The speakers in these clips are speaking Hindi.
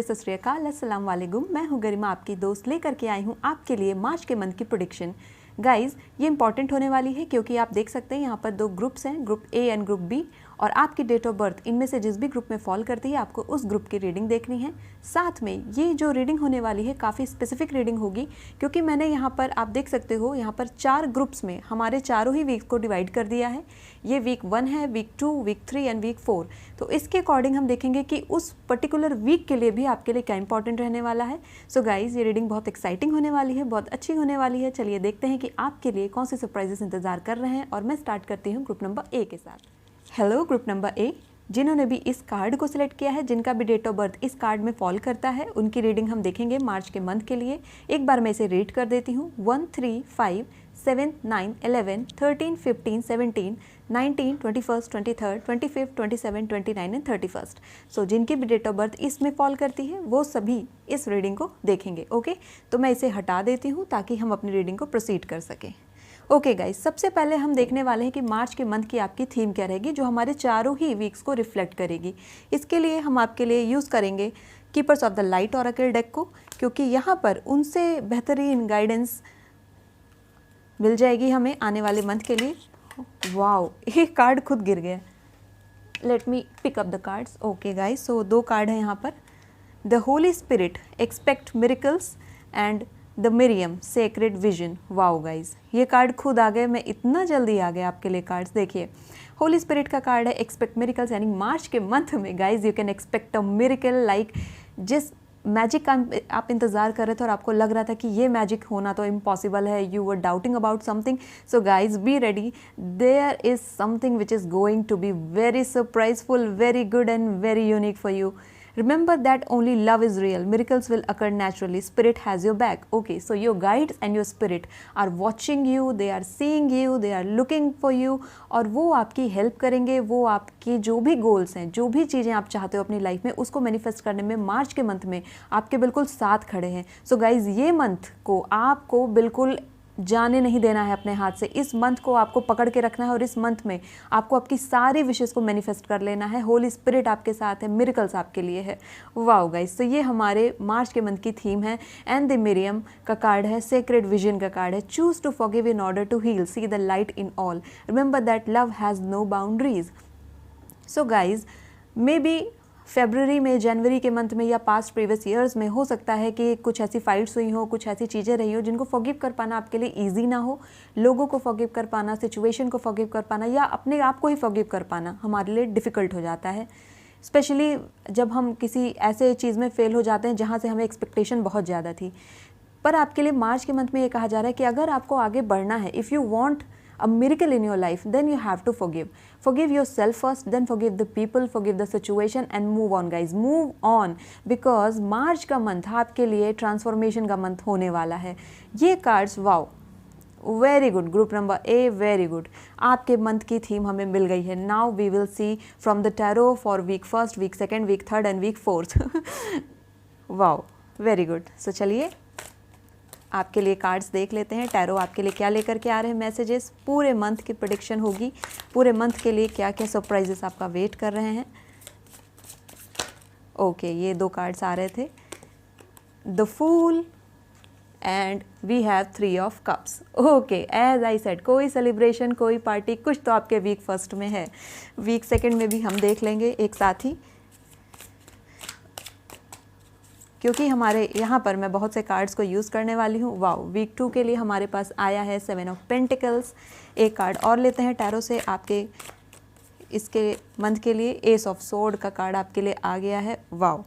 नमस्ते, सत श्री अकाल, अस्सलाम वालेकुम। मैं हूं गरिमा, आपकी दोस्त, लेकर के आई हूं आपके लिए मार्च के मंथ की प्रेडिक्शन। गाइस, ये इंपॉर्टेंट होने वाली है क्योंकि आप देख सकते हैं यहाँ पर दो ग्रुप्स हैं, group A and group B, और आपकी डेट ऑफ बर्थ इनमें से जिस भी ग्रुप में फॉल करती है आपको उस ग्रुप की रीडिंग देखनी है। साथ में ये जो रीडिंग होने वाली है काफ़ी स्पेसिफिक रीडिंग होगी क्योंकि मैंने यहाँ पर आप देख सकते हो यहाँ पर 4 ग्रुप्स में हमारे चारों ही वीक को डिवाइड कर दिया है। ये वीक 1 है, वीक 2, वीक 3 एंड वीक 4। तो इसके अकॉर्डिंग हम देखेंगे कि उस पर्टिकुलर वीक के लिए भी आपके लिए क्या इंपॉर्टेंट रहने वाला है। सो गाइज, ये रीडिंग बहुत एक्साइटिंग होने वाली है, बहुत अच्छी होने वाली है। चलिए देखते हैं कि आपके लिए कौन सी सरप्राइजेस इंतजार कर रहे हैं, और मैं स्टार्ट करती हूँ ग्रुप नंबर ए के साथ। हेलो ग्रुप नंबर ए, जिन्होंने भी इस कार्ड को सिलेक्ट किया है, जिनका भी डेट ऑफ बर्थ इस कार्ड में फॉल करता है, उनकी रीडिंग हम देखेंगे मार्च के मंथ के लिए। एक बार मैं इसे रीड कर देती हूँ। 1, 3, 5, 7, 9, 11, 13, 15, 17, 19, 21, 23, 25, 27, 29 एंड 31। सो जिनकी भी डेट ऑफ बर्थ इसमें फॉल करती है वो सभी इस रीडिंग को देखेंगे। ओके, तो मैं इसे हटा देती हूँ ताकि हम अपनी रीडिंग को प्रोसीड कर सकें। ओके गाइस, सबसे पहले हम देखने वाले हैं कि मार्च के मंथ की आपकी थीम क्या रहेगी, जो हमारे चारों ही वीक्स को रिफ्लेक्ट करेगी। इसके लिए हम आपके लिए यूज़ करेंगे keepers of the light oracle deck को, क्योंकि यहाँ पर उनसे बेहतरीन गाइडेंस मिल जाएगी हमें आने वाले मंथ के लिए। वाओ, ये कार्ड खुद गिर गया। Let me pick up the cards. Okay guys, so 2 card हैं यहाँ पर। The holy spirit expect miracles and the Miriam sacred vision. Wow guys, ये कार्ड खुद आ गए, मैं इतना जल्दी आ गया आपके लिए कार्ड्स। देखिए, होली स्पिरिट का कार्ड है एक्सपेक्ट मिरेकल्स, यानी मार्च के मंथ में guys you can expect a miracle. Like जिस मैजिक का आप इंतज़ार कर रहे थे और आपको लग रहा था कि ये मैजिक होना तो इम्पॉसिबल है, you were doubting about something, so guys be ready, there is something which is going to be very surprisingful, very good and very unique for you. Remember that only love is real. Miracles will occur naturally. Spirit has your back. Okay, so your guides and your spirit are watching you, they are seeing you, they are looking for you, और वो आपकी हेल्प करेंगे। वो आपकी जो भी गोल्स हैं, जो भी चीज़ें आप चाहते हो अपनी लाइफ में, उसको मैनिफेस्ट करने में मार्च के मंथ में आपके बिल्कुल साथ खड़े हैं। सो गाइज, ये मंथ को आपको बिल्कुल जाने नहीं देना है अपने हाथ से। इस मंथ को आपको पकड़ के रखना है और इस मंथ में आपको आपकी सारी विशेष को मैनिफेस्ट कर लेना है। होली स्पिरिट आपके साथ है, मिरेकल्स आपके लिए है। वाओ गाइस, तो ये हमारे मार्च के मंथ की थीम है। एंड द मिरियम का कार्ड है, सेक्रेड विजन का कार्ड है। Choose to forgive in order to heal, see the light in all, remember that love has no boundaries. So guys, may be फरवरी में, जनवरी के मंथ में या पास्ट प्रीवियस ईयर्स में हो सकता है कि कुछ ऐसी फाइट्स हुई हो, कुछ ऐसी चीज़ें रही हो जिनको फॉरगिव कर पाना आपके लिए इजी ना हो। लोगों को फॉरगिव कर पाना, सिचुएशन को फॉरगिव कर पाना, या अपने आप को ही फॉरगिव कर पाना हमारे लिए डिफ़िकल्ट हो जाता है, स्पेशली जब हम किसी ऐसे चीज़ में फेल हो जाते हैं जहाँ से हमें एक्सपेक्टेशन बहुत ज़्यादा थी। पर आपके लिए मार्च के मंथ में ये कहा जा रहा है कि अगर आपको आगे बढ़ना है, if you want a miracle in your life, then you have to forgive. Forgive yourself first, then forgive the people, forgive the situation and move on guys, move on, because मार्च का मंथ आपके लिए ट्रांसफॉर्मेशन का मंथ होने वाला है। ये cards, wow, very good group number A, very good. आपके मंथ की थीम हमें मिल गई है। Now we will see from the tarot for week 1, week 2, week 3 and week 4। Wow, very good. So चलिए आपके लिए कार्ड्स देख लेते हैं। टैरो आपके लिए क्या लेकर के आ रहे हैं मैसेजेस, पूरे मंथ की प्रेडिक्शन होगी, पूरे मंथ के लिए क्या क्या सरप्राइजेस आपका वेट कर रहे हैं। ओके, ये 2 कार्ड्स आ रहे थे, the fool and we have 3 of cups. Okay, as I said, कोई सेलिब्रेशन, कोई पार्टी, कुछ तो आपके वीक 1 में है। वीक 2 में भी हम देख लेंगे एक साथ ही, क्योंकि हमारे यहाँ पर मैं बहुत से कार्ड्स को यूज़ करने वाली हूँ। वाओ, वीक 2 के लिए हमारे पास आया है 7 ऑफ पेंटिकल्स। एक कार्ड और लेते हैं टैरो से आपके इसके मंथ के लिए। एस ऑफ सोर्ड का कार्ड आपके लिए आ गया है। वाओ,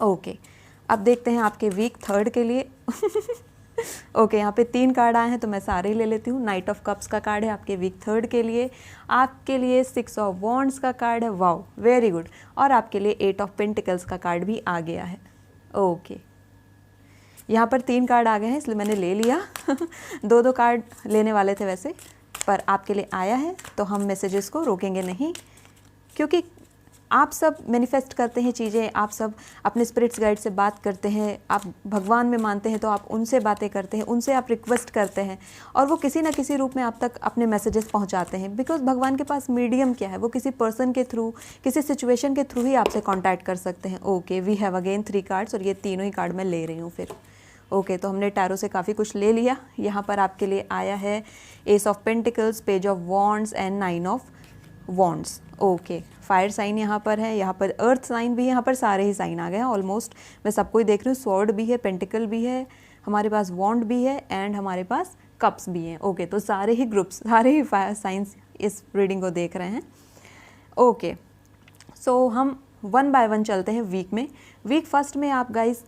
ओके, अब देखते हैं आपके वीक 3 के लिए। ओके, यहाँ पे 3 कार्ड आए हैं तो मैं सारे ही ले लेती हूँ। नाइट ऑफ कप्स का कार्ड है आपके वीक 3 के लिए। आपके लिए 6 ऑफ वॉन्ड्स का कार्ड है। Wow, very good. और आपके लिए 8 ऑफ पेंटिकल्स का कार्ड भी आ गया है। ओके, यहाँ पर 3 कार्ड आ गए हैं इसलिए मैंने ले लिया। 2 कार्ड लेने वाले थे वैसे, पर आपके लिए आया है तो हम मैसेजेस को रोकेंगे नहीं, क्योंकि आप सब मैनिफेस्ट करते हैं चीज़ें, आप सब अपने स्पिरिट्स गाइड से बात करते हैं, आप भगवान में मानते हैं तो आप उनसे बातें करते हैं, उनसे आप रिक्वेस्ट करते हैं और वो किसी ना किसी रूप में आप तक अपने मैसेजेस पहुंचाते हैं। बिकॉज भगवान के पास मीडियम क्या है, वो किसी पर्सन के थ्रू, किसी सिचुएशन के थ्रू ही आपसे कॉन्टैक्ट कर सकते हैं। Okay, we have again 3 cards और ये तीनों ही कार्ड मैं ले रही हूँ फिर। ओके, तो हमने टैरो से काफ़ी कुछ ले लिया। यहाँ पर आपके लिए आया है ace of pentacles, page of wands and 9 of wands. Okay, fire sign यहाँ पर है, यहाँ पर अर्थ साइन भी है, यहाँ पर सारे ही साइन आ गए हैं ऑलमोस्ट। मैं सबको ही देख रही हूँ, स्वॉर्ड भी है, पेंटिकल भी है, हमारे पास वॉन्ड भी है एंड हमारे पास कप्स भी हैं। ओके, तो सारे ही ग्रुप्स, सारे ही फायर साइंस इस रीडिंग को देख रहे हैं। ओके, सो हम 1 बाय 1 चलते हैं वीक में। वीक फर्स्ट में आप गाइस,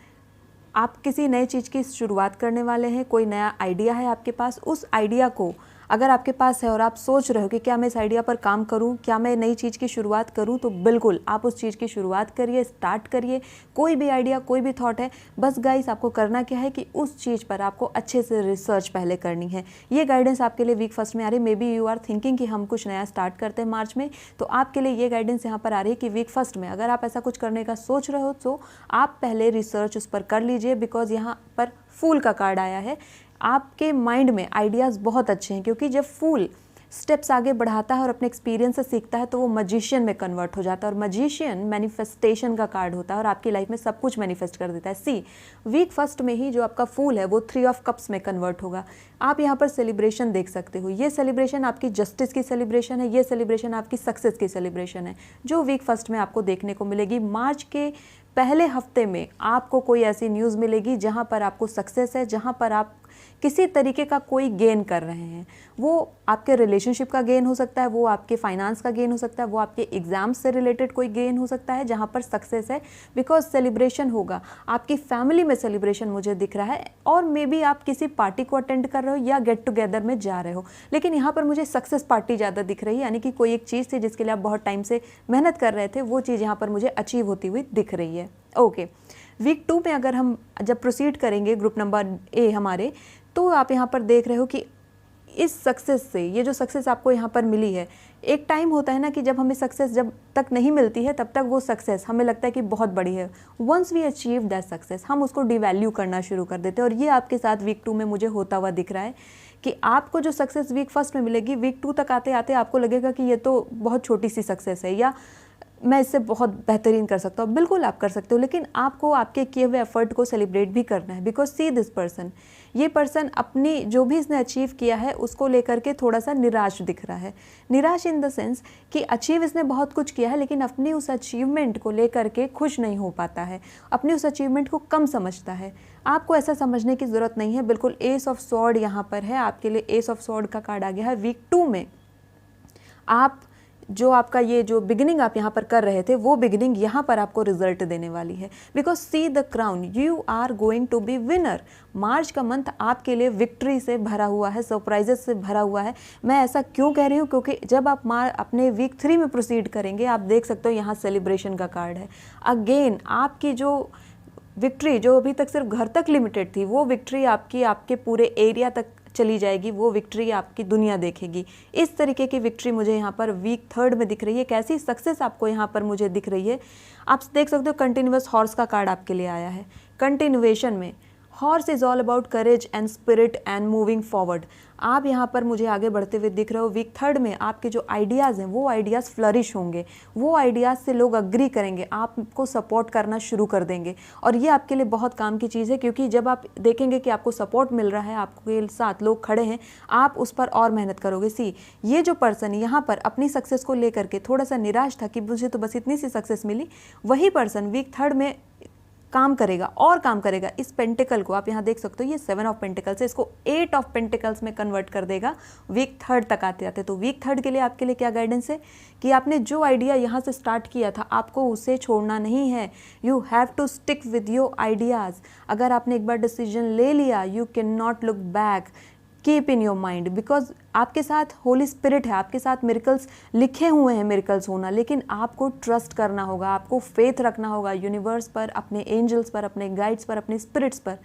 आप किसी नई चीज़ की शुरुआत करने वाले हैं, कोई नया आइडिया है आपके पास। उस आइडिया को अगर आपके पास है और आप सोच रहे हो कि क्या मैं इस आइडिया पर काम करूं, क्या मैं नई चीज़ की शुरुआत करूं, तो बिल्कुल आप उस चीज़ की शुरुआत करिए, स्टार्ट करिए। कोई भी आइडिया, कोई भी थॉट है, बस गाइस आपको करना क्या है कि उस चीज़ पर आपको अच्छे से रिसर्च पहले करनी है। ये गाइडेंस आपके लिए वीक फर्स्ट में आ रही है। Maybe you are thinking कि हम कुछ नया स्टार्ट करते हैं मार्च में, तो आपके लिए ये गाइडेंस यहाँ पर आ रही है कि वीक फर्स्ट में अगर आप ऐसा कुछ करने का सोच रहे हो तो आप पहले रिसर्च उस पर कर लीजिए। बिकॉज यहाँ पर फूल का कार्ड आया है। आपके माइंड में आइडियाज़ बहुत अच्छे हैं, क्योंकि जब फूल स्टेप्स आगे बढ़ाता है और अपने एक्सपीरियंस से सीखता है तो वो मजिशियन में कन्वर्ट हो जाता है। और मजिशियन मैनिफेस्टेशन का कार्ड होता है और आपकी लाइफ में सब कुछ मैनिफेस्ट कर देता है। सी, वीक फर्स्ट में ही जो आपका फूल है वो 3 ऑफ कप्स में कन्वर्ट होगा। आप यहाँ पर सेलिब्रेशन देख सकते हो। ये सेलिब्रेशन आपकी जस्टिस की सेलिब्रेशन है, ये सेलिब्रेशन आपकी सक्सेस की सेलिब्रेशन है, जो वीक फर्स्ट में आपको देखने को मिलेगी। मार्च के पहले हफ्ते में आपको कोई ऐसी न्यूज़ मिलेगी जहाँ पर आपको सक्सेस है, जहाँ पर आप किसी तरीके का कोई गेन कर रहे हैं। वो आपके रिलेशनशिप का गेन हो सकता है, वो आपके फाइनेंस का गेन हो सकता है, वो आपके एग्जाम्स से रिलेटेड कोई गेन हो सकता है जहाँ पर सक्सेस है। बिकॉज सेलिब्रेशन होगा, आपकी फैमिली में सेलिब्रेशन मुझे दिख रहा है, और मे बी आप किसी पार्टी को अटेंड कर रहे हो या गेट टुगेदर में जा रहे हो, लेकिन यहाँ पर मुझे सक्सेस पार्टी ज़्यादा दिख रही है। यानी कि कोई एक चीज़ थी जिसके लिए आप बहुत टाइम से मेहनत कर रहे थे, वो चीज़ यहाँ पर मुझे अचीव होती हुई दिख रही है। ओके, वीक 2 में अगर हम जब प्रोसीड करेंगे ग्रुप नंबर ए हमारे, तो आप यहाँ पर देख रहे हो कि इस सक्सेस से, ये जो सक्सेस आपको यहाँ पर मिली है, एक टाइम होता है ना कि जब हमें सक्सेस जब तक नहीं मिलती है तब तक वो सक्सेस हमें लगता है कि बहुत बड़ी है। Once we achieve that success, हम उसको डिवैल्यू करना शुरू कर देते हैं। और ये आपके साथ वीक 2 में मुझे होता हुआ दिख रहा है कि आपको जो सक्सेस वीक फर्स्ट में मिलेगी, वीक 2 तक आते आते आपको लगेगा कि ये तो बहुत छोटी सी सक्सेस है, या मैं इससे बहुत बेहतरीन कर सकता हूँ। बिल्कुल आप कर सकते हो, लेकिन आपको आपके किए हुए एफर्ट को सेलिब्रेट भी करना है। बिकॉज सी दिस पर्सन, ये पर्सन अपनी जो भी इसने अचीव किया है उसको लेकर के थोड़ा सा निराश दिख रहा है। निराश इन द सेंस कि अचीव इसने बहुत कुछ किया है, लेकिन अपनी उस अचीवमेंट को लेकर के खुश नहीं हो पाता है, अपनी उस अचीवमेंट को कम समझता है। आपको ऐसा समझने की ज़रूरत नहीं है। बिल्कुल एस ऑफ स्वॉर्ड यहाँ पर है आपके लिए। एस ऑफ स्वॉर्ड का कार्ड आ गया है। वीक 2 में आप जो आपका ये जो बिगिनिंग आप यहाँ पर कर रहे थे, वो बिगिनिंग यहाँ पर आपको रिजल्ट देने वाली है। Because see the crown, you are going to be winner. March का मंथ आपके लिए विक्ट्री से भरा हुआ है, सरप्राइजेस से भरा हुआ है। मैं ऐसा क्यों कह रही हूँ, क्योंकि जब आप अपने वीक 3 में प्रोसीड करेंगे, आप देख सकते हो यहाँ सेलिब्रेशन का कार्ड है। अगेन आपकी जो विक्ट्री जो अभी तक सिर्फ घर तक लिमिटेड थी, वो विक्ट्री आपकी आपके पूरे एरिया तक चली जाएगी। वो विक्ट्री आपकी दुनिया देखेगी। इस तरीके की विक्ट्री मुझे यहाँ पर वीक 3 में दिख रही है। कैसी सक्सेस आपको यहाँ पर मुझे दिख रही है, आप देख सकते हो। कंटिन्यूअस हॉर्स का कार्ड आपके लिए आया है। कंटिन्यूएशन में horse is all about courage and spirit and moving forward. आप यहाँ पर मुझे आगे बढ़ते हुए दिख रहे हो। वीक 3 में आपके जो आइडियाज़ हैं वो आइडियाज़ फ्लरिश होंगे, वो आइडियाज़ से लोग अग्री करेंगे, आपको सपोर्ट करना शुरू कर देंगे। और ये आपके लिए बहुत काम की चीज़ है, क्योंकि जब आप देखेंगे कि आपको सपोर्ट मिल रहा है, आपके साथ लोग खड़े हैं, आप उस पर और मेहनत करोगे। सी, ये जो पर्सन यहाँ पर अपनी सक्सेस को लेकर के थोड़ा सा निराश था कि मुझे तो बस इतनी सी सक्सेस मिली, वही पर्सन वीक 3 में काम करेगा और काम करेगा। इस पेंटिकल को आप यहाँ देख सकते हो, ये 7 ऑफ पेंटिकल्स है, इसको 8 ऑफ पेंटिकल्स में कन्वर्ट कर देगा वीक 3 तक आते आते। तो वीक 3 के लिए आपके लिए क्या गाइडेंस है कि आपने जो आइडिया यहाँ से स्टार्ट किया था, आपको उसे छोड़ना नहीं है। You have to stick with your ideas. अगर आपने एक बार डिसीजन ले लिया, you can not look back. Keep in your mind, because आपके साथ होली स्पिरिट है, आपके साथ मिरेकल्स लिखे हुए हैं, मिरेकल्स होना, लेकिन आपको ट्रस्ट करना होगा, आपको फेथ रखना होगा यूनिवर्स पर, अपने एंजल्स पर, अपने गाइड्स पर, अपने स्पिरिट्स पर।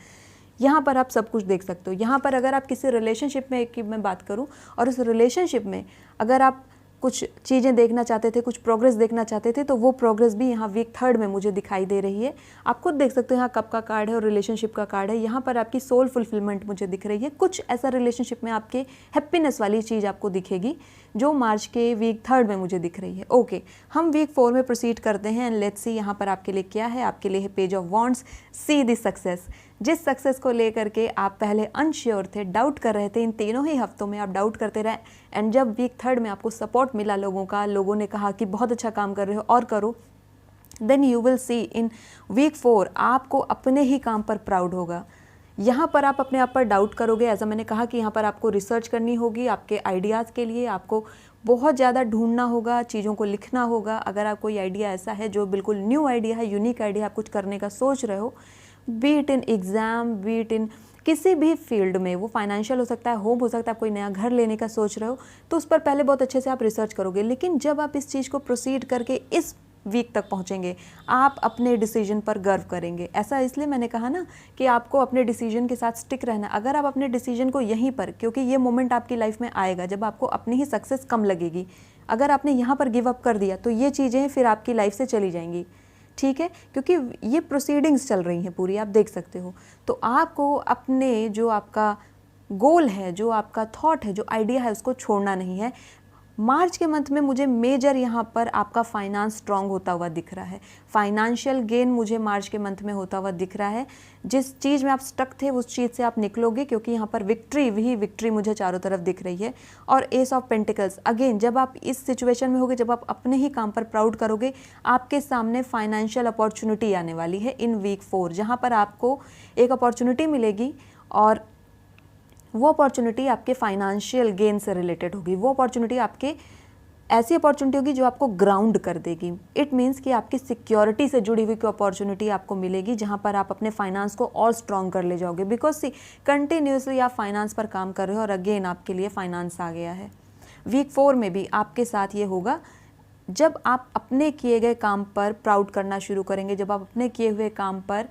यहाँ पर आप सब कुछ देख सकते हो। यहाँ पर अगर आप किसी रिलेशनशिप में की मैं बात करूँ, और उस रिलेशनशिप में अगर आप कुछ चीज़ें देखना चाहते थे, कुछ प्रोग्रेस देखना चाहते थे, तो वो प्रोग्रेस भी यहाँ वीक थर्ड में मुझे दिखाई दे रही है। आप खुद देख सकते हो यहाँ कप का कार्ड है और रिलेशनशिप का कार्ड है। यहाँ पर आपकी सोल फुलफिलमेंट मुझे दिख रही है। कुछ ऐसा रिलेशनशिप में आपके हैप्पीनेस वाली चीज़ आपको दिखेगी जो मार्च के वीक थर्ड में मुझे दिख रही है। ओके, हम वीक 4 में प्रोसीड करते हैं एंड लेट्स सी यहाँ पर आपके लिए क्या है। आपके लिए है page of wands. See the success. जिस सक्सेस को लेकर के आप पहले अनश्योर थे, डाउट कर रहे थे, इन तीनों ही हफ्तों में आप डाउट करते रहे एंड जब वीक थर्ड में आपको सपोर्ट मिला लोगों ने कहा कि बहुत अच्छा काम कर रहे हो और करो, then you will see in week 4 आपको अपने ही काम पर प्राउड होगा। यहाँ पर आप अपने आप पर डाउट करोगे। ऐसा मैंने कहा कि यहाँ पर आपको रिसर्च करनी होगी, आपके आइडियाज़ के लिए आपको बहुत ज़्यादा ढूंढना होगा, चीज़ों को लिखना होगा। अगर आप कोई आइडिया ऐसा है जो बिल्कुल न्यू आइडिया है, यूनिक आइडिया, आप कुछ करने का सोच रहे हो, B it in exam, B it in किसी भी फील्ड में, वो फाइनेंशियल हो सकता है, होम हो सकता है, आप कोई नया घर लेने का सोच रहे हो, तो उस पर पहले बहुत अच्छे से आप रिसर्च करोगे। लेकिन जब आप इस चीज़ को प्रोसीड करके इस वीक तक पहुंचेंगे, आप अपने डिसीजन पर गर्व करेंगे। ऐसा इसलिए मैंने कहा ना कि आपको अपने डिसीजन के साथ स्टिक रहना। अगर आप अपने डिसीजन को यहीं पर, क्योंकि ये मोमेंट आपकी लाइफ में आएगा जब आपको अपनी ही सक्सेस कम लगेगी, अगर आपने यहाँ पर गिव अप कर दिया तो ये चीज़ें फिर आपकी लाइफ से चली जाएंगी, ठीक है, क्योंकि ये प्रोसीडिंग्स चल रही हैं पूरी, आप देख सकते हो। तो आपको अपने जो आपका गोल है, जो आपका थॉट है, जो आइडिया है, उसको छोड़ना नहीं है। मार्च के मंथ में मुझे मेजर यहाँ पर आपका फाइनेंस स्ट्रांग होता हुआ दिख रहा है। फाइनेंशियल गेन मुझे मार्च के मंथ में होता हुआ दिख रहा है। जिस चीज़ में आप स्टक थे उस चीज़ से आप निकलोगे, क्योंकि यहाँ पर विक्ट्री, वही विक्ट्री मुझे चारों तरफ दिख रही है। और एस ऑफ पेंटिकल्स, अगेन जब आप इस सिचुएशन में होगे, जब आप अपने ही काम पर प्राउड करोगे, आपके सामने फाइनेंशियल अपॉर्चुनिटी आने वाली है इन वीक 4, जहाँ पर आपको एक अपॉर्चुनिटी मिलेगी और वो अपॉर्चुनिटी आपके फाइनेंशियल गेन से रिलेटेड होगी। वो अपॉर्चुनिटी आपके ऐसी अपॉर्चुनिटी होगी जो आपको ग्राउंड कर देगी। इट मीन्स कि आपकी सिक्योरिटी से जुड़ी हुई कोई अपॉर्चुनिटी आपको मिलेगी जहाँ पर आप अपने फाइनेंस को और स्ट्रॉन्ग कर ले जाओगे। बिकॉज सी कंटिन्यूसली आप फाइनेंस पर काम कर रहे हो और अगेन आपके लिए फाइनेंस आ गया है। वीक 4 में भी आपके साथ ये होगा। जब आप अपने किए गए काम पर प्राउड करना शुरू करेंगे, जब आप अपने किए हुए काम पर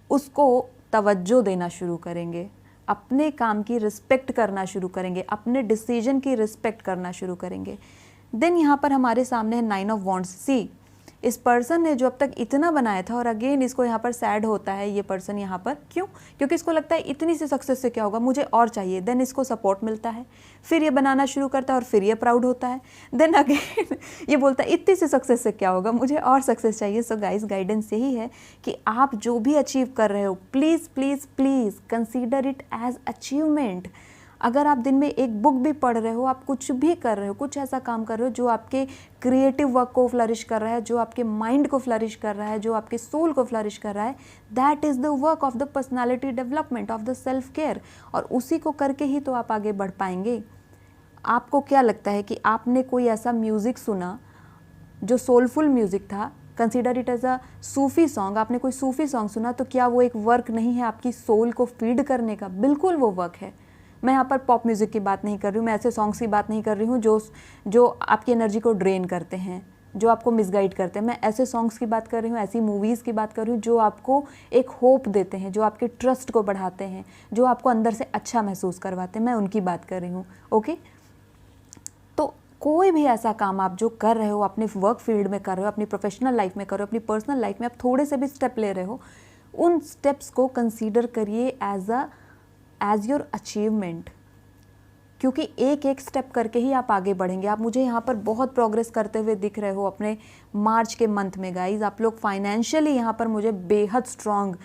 उसको तवज्जो देना शुरू करेंगे, अपने काम की रिस्पेक्ट करना शुरू करेंगे, अपने डिसीजन की रिस्पेक्ट करना शुरू करेंगे, देन यहाँ पर हमारे सामने है 9 ऑफ वॉन्ड्स। सी, इस पर्सन ने जो अब तक इतना बनाया था और अगेन इसको यहाँ पर सैड होता है ये पर्सन यहाँ पर, क्यों? क्योंकि इसको लगता है इतनी सी सक्सेस से क्या होगा, मुझे और चाहिए। देन इसको सपोर्ट मिलता है, फिर ये बनाना शुरू करता है और फिर ये प्राउड होता है। देन अगेन ये बोलता है इतनी सी सक्सेस से क्या होगा, मुझे और सक्सेस चाहिए। सो गाइस, गाइडेंस यही है कि आप जो भी अचीव कर रहे हो, please please please consider it as achievement. अगर आप दिन में एक बुक भी पढ़ रहे हो, आप कुछ भी कर रहे हो, कुछ ऐसा काम कर रहे हो जो आपके क्रिएटिव वर्क को फ्लरिश कर रहा है, जो आपके माइंड को फ्लरिश कर रहा है, जो आपके सोल को फ्लरिश कर रहा है, that is the work of the personality development, of the self care. और उसी को करके ही तो आप आगे बढ़ पाएंगे। आपको क्या लगता है कि आपने कोई ऐसा म्यूज़िक सुना जो सोलफुल म्यूज़िक था, consider it as a Sufi song, आपने कोई सूफ़ी सॉन्ग सुना, तो क्या वो एक वर्क नहीं है आपकी सोल को फीड करने का? बिल्कुल वो वर्क है। मैं यहाँ पर पॉप म्यूज़िक की बात नहीं कर रही हूँ, मैं ऐसे सॉन्ग्स की बात नहीं कर रही हूँ जो आपकी एनर्जी को ड्रेन करते हैं, जो आपको मिसगाइड करते हैं। मैं ऐसे सॉन्ग्स की बात कर रही हूँ, ऐसी मूवीज़ की बात कर रही हूँ जो आपको एक होप देते हैं, जो आपके ट्रस्ट को बढ़ाते हैं, जो आपको अंदर से अच्छा महसूस करवाते हैं। मैं उनकी बात कर रही हूँ। ओके, तो कोई भी ऐसा काम आप जो कर रहे हो, अपने वर्क फील्ड में कर रहे हो, अपनी प्रोफेशनल लाइफ में कर रहे हो, अपनी पर्सनल लाइफ में आप थोड़े से भी स्टेप ले रहे हो, उन स्टेप्स को कंसीडर करिए एज योर अचीवमेंट, क्योंकि एक एक स्टेप करके ही आप आगे बढ़ेंगे। आप मुझे यहाँ पर बहुत प्रोग्रेस करते हुए दिख रहे हो अपने मार्च के मंथ में। गाइज, आप लोग फाइनेंशियली यहाँ पर मुझे बेहद स्ट्रॉन्ग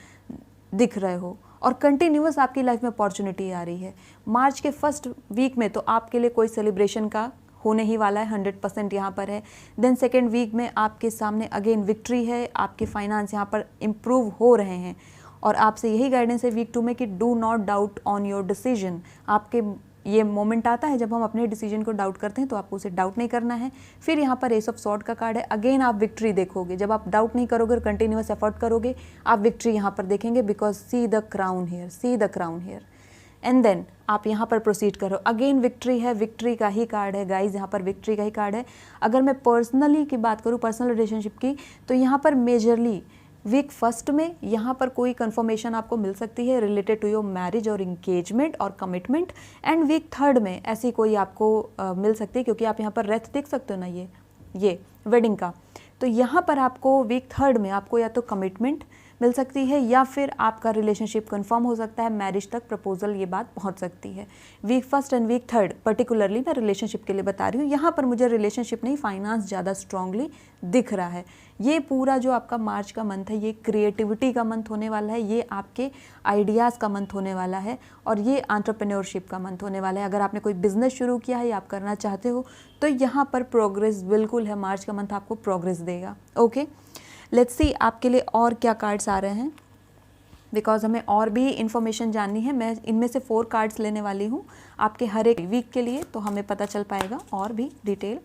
दिख रहे हो और कंटिन्यूअस आपकी लाइफ में अपॉर्चुनिटी आ रही है। मार्च के फर्स्ट वीक में तो आपके लिए कोई सेलिब्रेशन का होने ही वाला है, 100% यहाँ पर है। देन सेकेंड वीक में आपके सामने अगेन विक्ट्री है, आपके फाइनेंस यहाँ पर इम्प्रूव हो रहे हैं। और आपसे यही गाइडेंस है वीक 2 में कि do not doubt on your decision. आपके ये मोमेंट आता है जब हम अपने डिसीजन को डाउट करते हैं, तो आपको उसे डाउट नहीं करना है। फिर यहाँ पर एस ऑफ सॉर्ड का कार्ड है, अगेन आप विक्ट्री देखोगे। जब आप डाउट नहीं करोगे और कंटिन्यूअस एफर्ट करोगे, आप विक्ट्री यहाँ पर देखेंगे। Because see the crown here, see the crown here. And then आप यहाँ पर प्रोसीड करो, अगेन विक्ट्री है, विक्ट्री का ही कार्ड है गाइज, यहाँ पर विक्ट्री का ही कार्ड है। अगर मैं पर्सनली की बात करूँ, पर्सनल रिलेशनशिप की, तो यहाँ पर मेजरली वीक फर्स्ट में यहाँ पर कोई कंफर्मेशन आपको मिल सकती है रिलेटेड टू योर मैरिज और इंगेजमेंट और कमिटमेंट। एंड वीक थर्ड में ऐसी कोई आपको मिल सकती है, क्योंकि आप यहाँ पर रेथ देख सकते हो ना, ये वेडिंग का। तो यहाँ पर आपको वीक थर्ड में आपको या तो कमिटमेंट मिल सकती है या फिर आपका रिलेशनशिप कंफर्म हो सकता है, मैरिज तक प्रपोजल ये बात पहुंच सकती है। Week first and week third particularly मैं रिलेशनशिप के लिए बता रही हूँ। यहाँ पर मुझे रिलेशनशिप नहीं, फाइनेंस ज़्यादा स्ट्रांगली दिख रहा है। ये पूरा जो आपका मार्च का मंथ है ये क्रिएटिविटी का मंथ होने वाला है, ये आपके आइडियाज़ का मंथ होने वाला है और ये एंटरप्रेन्योरशिप का मंथ होने वाला है। अगर आपने कोई बिजनेस शुरू किया है या आप करना चाहते हो तो यहाँ पर प्रोग्रेस बिल्कुल है, मार्च का मंथ आपको प्रोग्रेस देगा। ओके, लेट्स सी आपके लिए और क्या कार्ड्स आ रहे हैं, बिकॉज हमें और भी इंफॉर्मेशन जाननी है। मैं इनमें से 4 कार्ड्स लेने वाली हूँ आपके हर एक वीक के लिए, तो हमें पता चल पाएगा और भी डिटेल।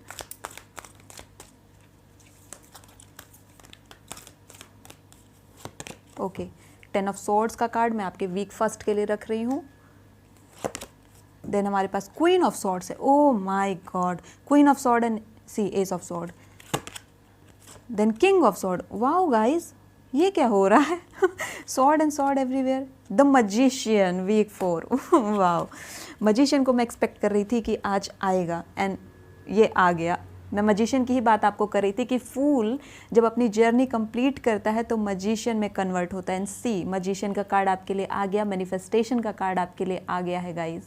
ओके, 10 ऑफ सॉर्ड्स का कार्ड मैं आपके वीक फर्स्ट के लिए रख रही हूँ। देन हमारे पास क्वीन ऑफ सॉर्ड्स है। Oh my God, queen of sword and see ace of sword. Then king of sword. Wow guys, ये क्या हो रहा है? Sword and sword everywhere. The magician week 4। Wow, magician को मैं एक्सपेक्ट कर रही थी कि आज आएगा एंड ये आ गया। मैं मजिशियन की ही बात आपको कर रही थी कि फूल जब अपनी जर्नी कंप्लीट करता है तो मजिशियन में कन्वर्ट होता है। एंड सी, मजिशियन का कार्ड आपके लिए आ गया, मैनिफेस्टेशन का कार्ड आपके लिए आ गया है गाइज।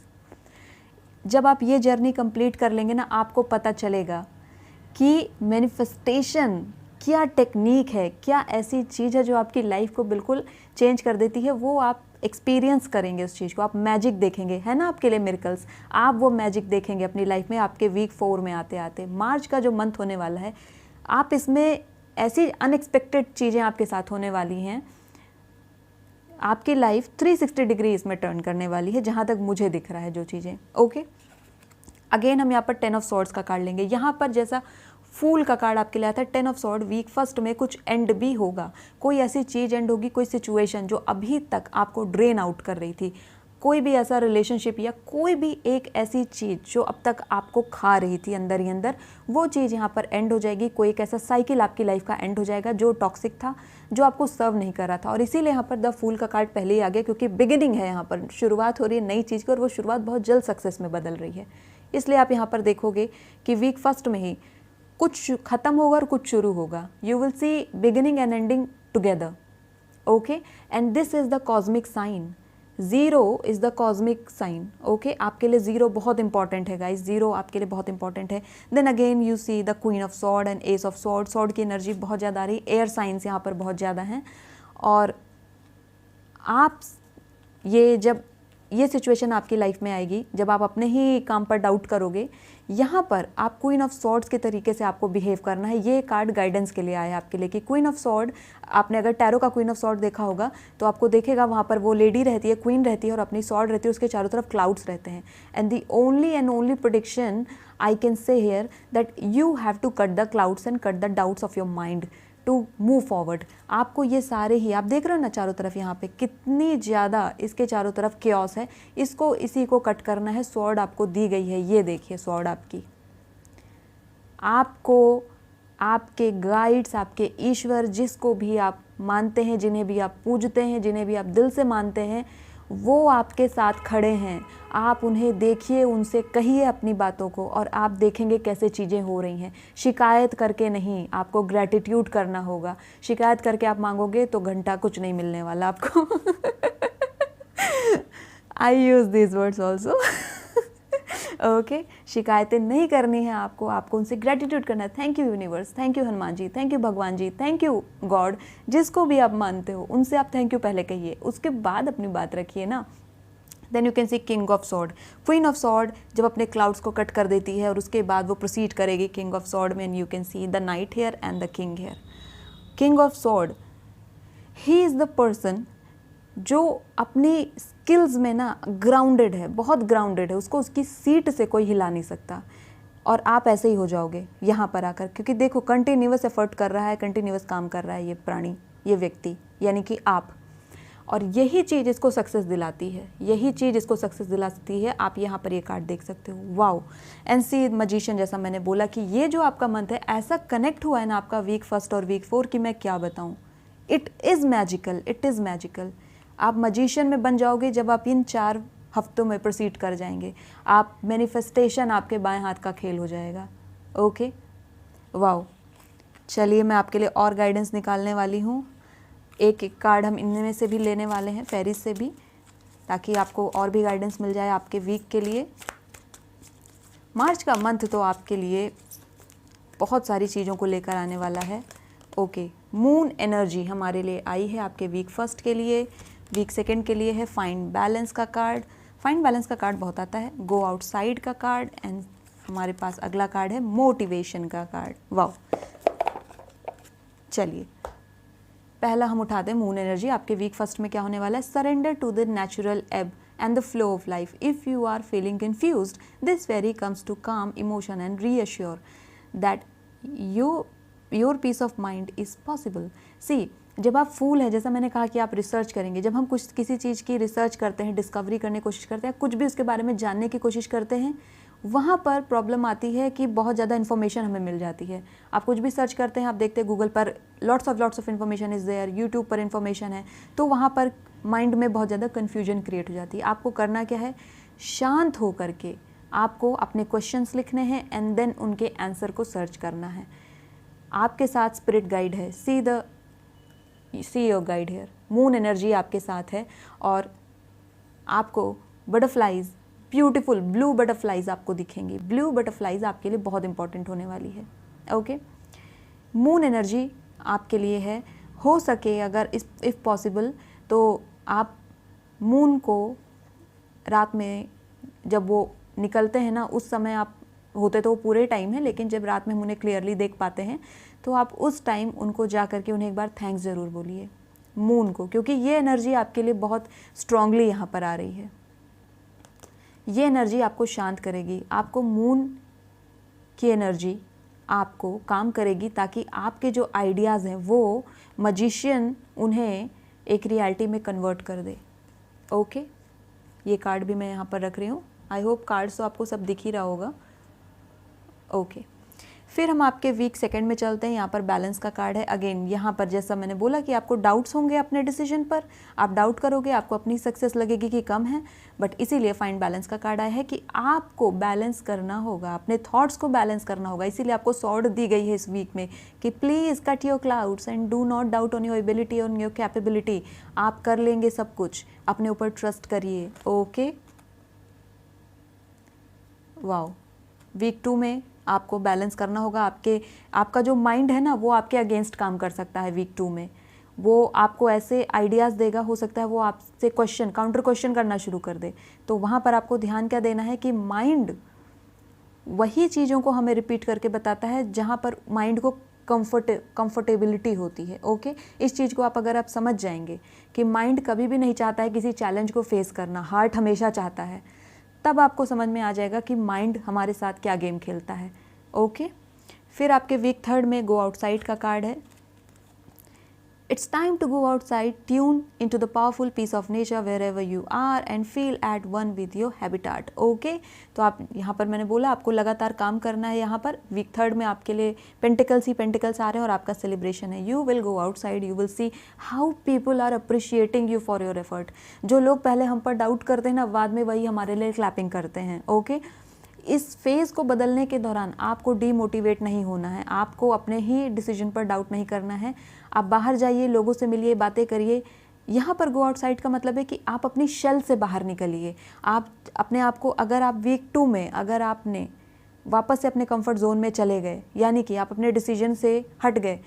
जब आप ये जर्नी कंप्लीट कर लेंगे ना, आपको पता चलेगा कि मैनिफेस्टेशन क्या टेक्निक है, क्या ऐसी चीज़ है जो आपकी लाइफ को बिल्कुल चेंज कर देती है। वो आप एक्सपीरियंस करेंगे उस चीज़ को, आप मैजिक देखेंगे, है ना आपके लिए मिरेकल्स। आप वो मैजिक देखेंगे अपनी लाइफ में आपके वीक 4 में आते आते। मार्च का जो मंथ होने वाला है, आप इसमें ऐसी अनएक्सपेक्टेड चीज़ें आपके साथ होने वाली हैं। आपकी लाइफ 360 डिग्री इसमें टर्न करने वाली है, जहाँ तक मुझे दिख रहा है जो चीज़ें। ओके, अगेन हम यहाँ पर 10 ऑफ सॉर्ड्स का कार्ड लेंगे। यहाँ पर जैसा फूल का कार्ड आपके लिए आता है 10 ऑफ सॉर्ड, वीक फर्स्ट में कुछ एंड भी होगा, कोई ऐसी चीज़ एंड होगी, कोई सिचुएशन जो अभी तक आपको ड्रेन आउट कर रही थी, कोई भी ऐसा रिलेशनशिप या कोई भी एक ऐसी चीज़ जो अब तक आपको खा रही थी अंदर ही अंदर, वो चीज़ यहाँ पर एंड हो जाएगी। कोई एक ऐसा साइकिल आपकी लाइफ का एंड हो जाएगा जो टॉक्सिक था, जो आपको सर्व नहीं कर रहा था। और इसीलिए यहाँ पर द फूल का कार्ड पहले ही आ गया, क्योंकि बिगिनिंग है, यहाँ पर शुरुआत हो रही है नई चीज़ की और वो शुरुआत बहुत जल्द सक्सेस में बदल रही है। इसलिए आप यहाँ पर देखोगे कि वीक फर्स्ट में ही कुछ खत्म होगा और कुछ शुरू होगा। You will see beginning and ending together. Okay, and this is the cosmic sign. 0 is the cosmic sign. Okay, आपके लिए 0 बहुत इंपॉर्टेंट है गाइज, 0 आपके लिए बहुत इंपॉर्टेंट है। Then again you see the queen of sword and ace of sword. Sword की एनर्जी बहुत ज़्यादा आ रही, एयर साइंस यहाँ पर बहुत ज़्यादा हैं। और आप जब ये सिचुएशन आपकी लाइफ में आएगी, जब आप अपने ही काम पर डाउट करोगे, यहाँ पर आप क्वीन ऑफ सॉर्ड्स के तरीके से आपको बिहेव करना है। ये कार्ड गाइडेंस के लिए आया है आपके लिए कि क्वीन ऑफ सॉर्ड, आपने अगर टैरो का क्वीन ऑफ सॉर्ड देखा होगा तो आपको देखेगा वहाँ पर वो लेडी रहती है, क्वीन रहती है और अपनी सॉर्ड रहती है, उसके चारों तरफ क्लाउड्स रहते हैं। And the only prediction I can say here that you have to cut the clouds and cut the doubts of your mind to move forward. आपको ये सारे ही, आप देख रहे हो ना चारों तरफ यहाँ पे कितनी ज़्यादा इसके चारों तरफ क्योस है, इसको इसी को कट करना है। स्वॉर्ड आपको दी गई है, ये देखिए स्वॉर्ड आपकी, आपको आपके गाइड्स, आपके ईश्वर, जिसको भी आप मानते हैं, जिन्हें भी आप पूजते हैं, जिन्हें भी आप दिल से मानते हैं, वो आपके साथ खड़े हैं। आप उन्हें देखिए, उनसे कहिए अपनी बातों को और आप देखेंगे कैसे चीज़ें हो रही हैं। शिकायत करके नहीं, आपको ग्रैटिट्यूड करना होगा। शिकायत करके आप मांगोगे तो घंटा कुछ नहीं मिलने वाला आपको। I use this words also. Okay, शिकायतें नहीं करनी है आपको उनसे ग्रैटिट्यूड करना है। Thank you universe, thank you Hanuman ji, thank you भगवान जी, थैंक यू गॉड, जिसको भी आप मानते हो उनसे आप थैंक यू पहले कहिए, उसके बाद अपनी बात रखिए ना। Then you can see king of sword. Queen of sword जब अपने क्लाउड्स को कट कर देती है और उसके बाद वो प्रोसीड करेगी किंग ऑफ सॉर्ड में, and you can see the knight here and the king here. King of sword, he is the person जो अपनी स्किल्स में ना ग्राउंडेड है, बहुत ग्राउंडेड है, उसको उसकी सीट से कोई हिला नहीं सकता। और आप ऐसे ही हो जाओगे यहाँ पर आकर, क्योंकि देखो कंटिन्यूअस एफर्ट कर रहा है, कंटिन्यूअस काम कर रहा है ये प्राणी, ये व्यक्ति, यानी कि आप। और यही चीज़ इसको सक्सेस दिलाती है, यही चीज़ इसको सक्सेस दिलाती है। आप यहाँ पर ये कार्ड देख सकते हो, वाओ। एंड सी मजिशियन, जैसा मैंने बोला कि ये जो आपका मंथ है ऐसा कनेक्ट हुआ है ना आपका वीक फर्स्ट और वीक 4 की मैं क्या बताऊँ। It is magical, it is magical. आप मजिशियन में बन जाओगे जब आप इन 4 हफ्तों में प्रोसीड कर जाएंगे। आप मैनिफेस्टेशन आपके बाएं हाथ का खेल हो जाएगा। Okay, wow. चलिए मैं आपके लिए और गाइडेंस निकालने वाली हूँ। एक एक कार्ड हम इनमें से भी लेने वाले हैं, फेरिस से भी, ताकि आपको और भी गाइडेंस मिल जाए आपके वीक के लिए। मार्च का मंथ तो आपके लिए बहुत सारी चीज़ों को लेकर आने वाला है। ओके, मून एनर्जी हमारे लिए आई है आपके वीक फर्स्ट के लिए। वीक सेकंड के लिए है फाइंड बैलेंस का कार्ड। फाइंड बैलेंस का कार्ड बहुत आता है। गो आउटसाइड का कार्ड, एंड हमारे पास अगला कार्ड है मोटिवेशन का कार्ड। वाओ। चलिए पहला हम उठाते हैं मून एनर्जी। आपके वीक फर्स्ट में क्या होने वाला है? सरेंडर टू द नेचुरल एब and the flow of life. If you are feeling confused, this fairy comes to calm emotion and reassure that your peace of mind is possible. See, जब आप फूल हैं, जैसा मैंने कहा कि आप रिसर्च करेंगे, जब हम कुछ किसी चीज़ की रिसर्च करते हैं, डिस्कवरी करने की कोशिश करते हैं, कुछ भी उसके बारे में जानने की कोशिश करते हैं, वहाँ पर प्रॉब्लम आती है कि बहुत ज़्यादा इन्फॉर्मेशन हमें मिल जाती है। आप कुछ भी सर्च करते हैं, आप देखते हैं गूगल पर lots of information is there, YouTube पर इन्फॉर्मेशन है, तो वहाँ पर माइंड में बहुत ज़्यादा कन्फ्यूजन क्रिएट हो जाती है। आपको करना क्या है? शांत हो करके आपको अपने क्वेश्चंस लिखने हैं एंड देन उनके आंसर को सर्च करना है। आपके साथ स्पिरिट गाइड है, see your guide here. Moon energy आपके साथ है और आपको बटरफ्लाइज, ब्यूटीफुल ब्लू बटरफ्लाइज आपको दिखेंगी। ब्लू बटरफ्लाइज आपके लिए बहुत इंपॉर्टेंट होने वाली है। ओके, मून एनर्जी आपके लिए है। हो सके अगर इफ़ पॉसिबल तो आप मून को रात में जब वो निकलते हैं ना, उस समय आप होते तो वो पूरे टाइम है, लेकिन जब रात में हम उन्हें क्लियरली देख पाते हैं तो आप उस टाइम उनको जा करके उन्हें एक बार थैंक्स ज़रूर बोलिए मून को, क्योंकि ये एनर्जी आपके लिए बहुत स्ट्रांगली यहाँ पर आ रही है। ये एनर्जी आपको शांत करेगी। आपको मून की एनर्जी आपको काम करेगी ताकि आपके जो आइडियाज़ हैं वो मजिशियन उन्हें एक रियलिटी में कन्वर्ट कर दे। ओके, ये कार्ड भी मैं यहाँ पर रख रही हूँ। आई होप कार्ड्स तो आपको सब दिख ही रहा होगा। ओके, फिर हम आपके वीक सेकंड में चलते हैं। यहाँ पर बैलेंस का कार्ड है। अगेन यहाँ पर जैसा मैंने बोला कि आपको डाउट्स होंगे अपने डिसीजन पर, आप डाउट करोगे, आपको अपनी सक्सेस लगेगी कि कम है, बट इसीलिए फाइंड बैलेंस का कार्ड आया है कि आपको बैलेंस करना होगा, अपने थॉट्स को बैलेंस करना होगा। इसीलिए आपको सॉर्ड दी गई है इस वीक में कि please cut your clouds and do not doubt on your ability, on your capability. आप कर लेंगे सब कुछ, अपने ऊपर ट्रस्ट करिए। Okay, wow. वीक 2 में आपको बैलेंस करना होगा। आपका जो माइंड है ना, वो आपके अगेंस्ट काम कर सकता है वीक 2 में। वो आपको ऐसे आइडियाज़ देगा, हो सकता है वो आपसे काउंटर क्वेश्चन करना शुरू कर दे। तो वहाँ पर आपको ध्यान क्या देना है कि माइंड वही चीज़ों को हमें रिपीट करके बताता है जहाँ पर माइंड को कंफर्टेबिलिटी होती है। ओके, इस चीज़ को अगर आप समझ जाएंगे कि माइंड कभी भी नहीं चाहता है किसी चैलेंज को फेस करना, हार्ट हमेशा चाहता है, तब आपको समझ में आ जाएगा कि माइंड हमारे साथ क्या गेम खेलता है। ओके, फिर आपके वीक थर्ड में गो आउटसाइड का कार्ड है। It's time to go outside, tune into the powerful peace of nature wherever you are and feel at one with your habitat. Okay, तो आप यहाँ पर मैंने बोला आपको लगातार काम करना है। यहाँ पर वीक थर्ड में आपके लिए पेंटिकल्स ही पेंटिकल्स आ रहे हैं और आपका सेलिब्रेशन है। You will go outside, you will see how people are appreciating you for your effort. जो लोग पहले हम पर डाउट करते हैं ना, बाद में वही हमारे लिए क्लैपिंग करते हैं। ओके, इस फेज़ को बदलने के दौरान आपको डीमोटिवेट नहीं होना है, आपको अपने ही डिसीजन पर डाउट नहीं करना है। आप बाहर जाइए, लोगों से मिलिए, बातें करिए। यहाँ पर गो आउटसाइड का मतलब है कि आप अपनी शेल से बाहर निकलिए। आप अपने आप को, अगर आप वीक 2 में अगर आपने वापस से अपने कंफर्ट जोन में चले गए, यानी कि आप अपने डिसीजन से हट गए,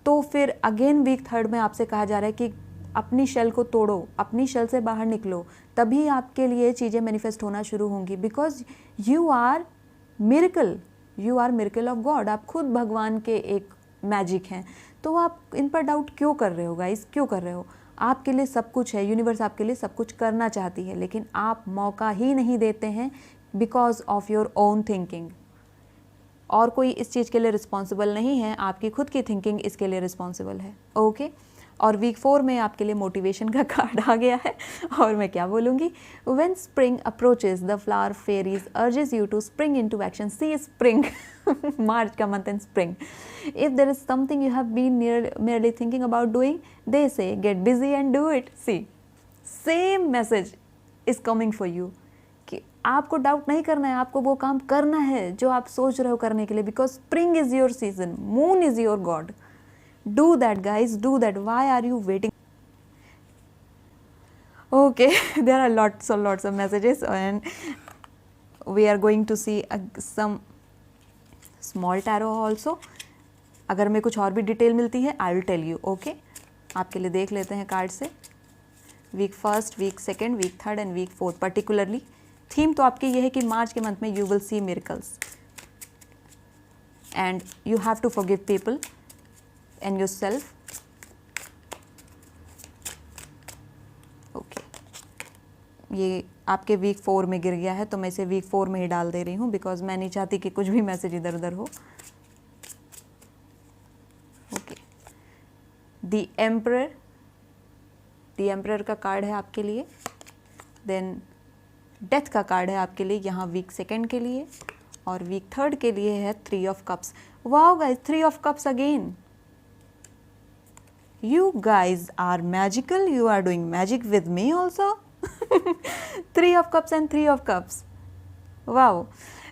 तो फिर अगेन वीक थर्ड में आपसे कहा जा रहा है कि अपनी शेल को तोड़ो, अपनी शेल से बाहर निकलो, तभी आपके लिए चीज़ें मैनिफेस्ट होना शुरू होंगी। Because you are miracle of God. आप खुद भगवान के एक मैजिक हैं। तो आप इन पर डाउट क्यों कर रहे हो गाइस, क्यों कर रहे हो? आपके लिए सब कुछ है, यूनिवर्स आपके लिए सब कुछ करना चाहती है, लेकिन आप मौका ही नहीं देते हैं because of your own thinking. और कोई इस चीज़ के लिए रिस्पॉन्सिबल नहीं है, आपकी खुद की थिंकिंग इसके लिए रिस्पॉन्सिबल है। ओके, और वीक 4 में आपके लिए मोटिवेशन का कार्ड आ गया है। और मैं क्या बोलूँगी, when spring approaches the flower fairies urges you to spring into action, see spring, March का month in spring, if there is something you have been merely thinking about doing, they say get busy and do it. See, same message is coming for you कि आपको डाउट नहीं करना है, आपको वो काम करना है जो आप सोच रहे हो करने के लिए, because spring is your season, moon is your God. Do that guys, do that. Why are you waiting? Okay, there are lots of messages and we are going to see some small tarot also. अगर मैं कुछ और भी डिटेल मिलती है I will tell you. Okay, आपके लिए देख लेते हैं कार्ड से. Week 1st, week 2nd, week 3rd and week 4th particularly. Theme तो आपकी ये है कि मार्च के मंथ में you will see miracles and you have to forgive people and yourself. Okay, ये आपके वीक 4 में गिर गया है तो मैं इसे वीक 4 में ही डाल दे रही हूँ बिकॉज मैं नहीं चाहती कि कुछ भी मैसेज इधर उधर हो. ओके, द एम्परर का कार्ड है आपके लिए. देन डेथ का कार्ड है आपके लिए यहाँ वीक 2nd के लिए, और वीक 3rd के लिए है 3 of cups. Wow guys, 3 of cups again. You guys are magical. You are doing magic with me also. 3 of cups and 3 of cups. Wow.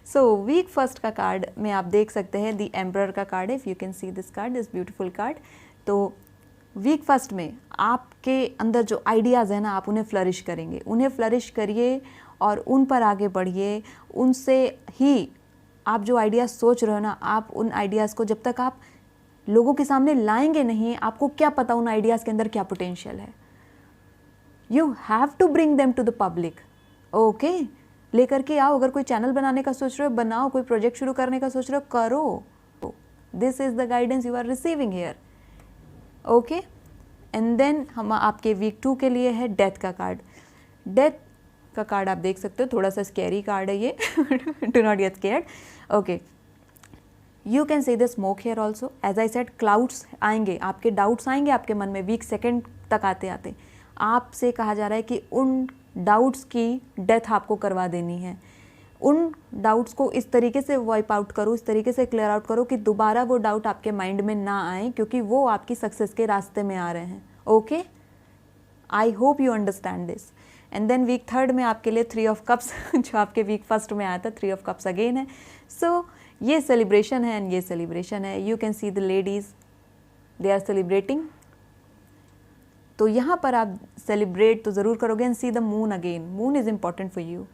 So week 1st का कार्ड में आप देख सकते हैं the emperor का कार्ड है. If you can see this card, this beautiful card. तो week 1st में आपके अंदर जो आइडियाज़ हैं ना, आप उन्हें फ्लरिश करेंगे. उन्हें फ्लरिश करिए और उन पर आगे बढ़िए. उनसे ही आप जो आइडियाज़ सोच रहे हो ना, आप उन आइडियाज़ को जब तक आप लोगों के सामने लाएंगे नहीं, आपको क्या पता उन आइडियाज़ के अंदर क्या पोटेंशियल है. You have to bring them to the public. Okay, लेकर के आओ. अगर कोई चैनल बनाने का सोच रहे हो, बनाओ. कोई प्रोजेक्ट शुरू करने का सोच रहे हो, करो. This is the guidance you are receiving here. Okay, and then हम आपके वीक 2 के लिए है डेथ का कार्ड. डेथ का कार्ड आप देख सकते हो, थोड़ा सा स्कैरी कार्ड है ये. Do not get scared. Okay, you can see the smoke here also. As I said, clouds आएंगे, आपके डाउट्स आएंगे आपके मन में वीक 2nd तक आते आते. आपसे कहा जा रहा है कि उन डाउट्स की डेथ आपको करवा देनी है. उन डाउट्स को इस तरीके से वाइप आउट करो, इस तरीके से क्लियर आउट करो कि दोबारा वो डाउट आपके माइंड में ना आए, क्योंकि वो आपकी सक्सेस के रास्ते में आ रहे हैं. Okay, I hope you understand this. And then week 3rd में आपके लिए 3 ऑफ कप्स, जो आपके वीक 1st में आया था, 3 ऑफ कप्स अगेन है. सो ये सेलिब्रेशन है एंड ये सेलिब्रेशन है. You can see the ladies, they are celebrating. तो यहाँ पर आप सेलिब्रेट तो ज़रूर करोगे. And see the moon again. Moon is important for you.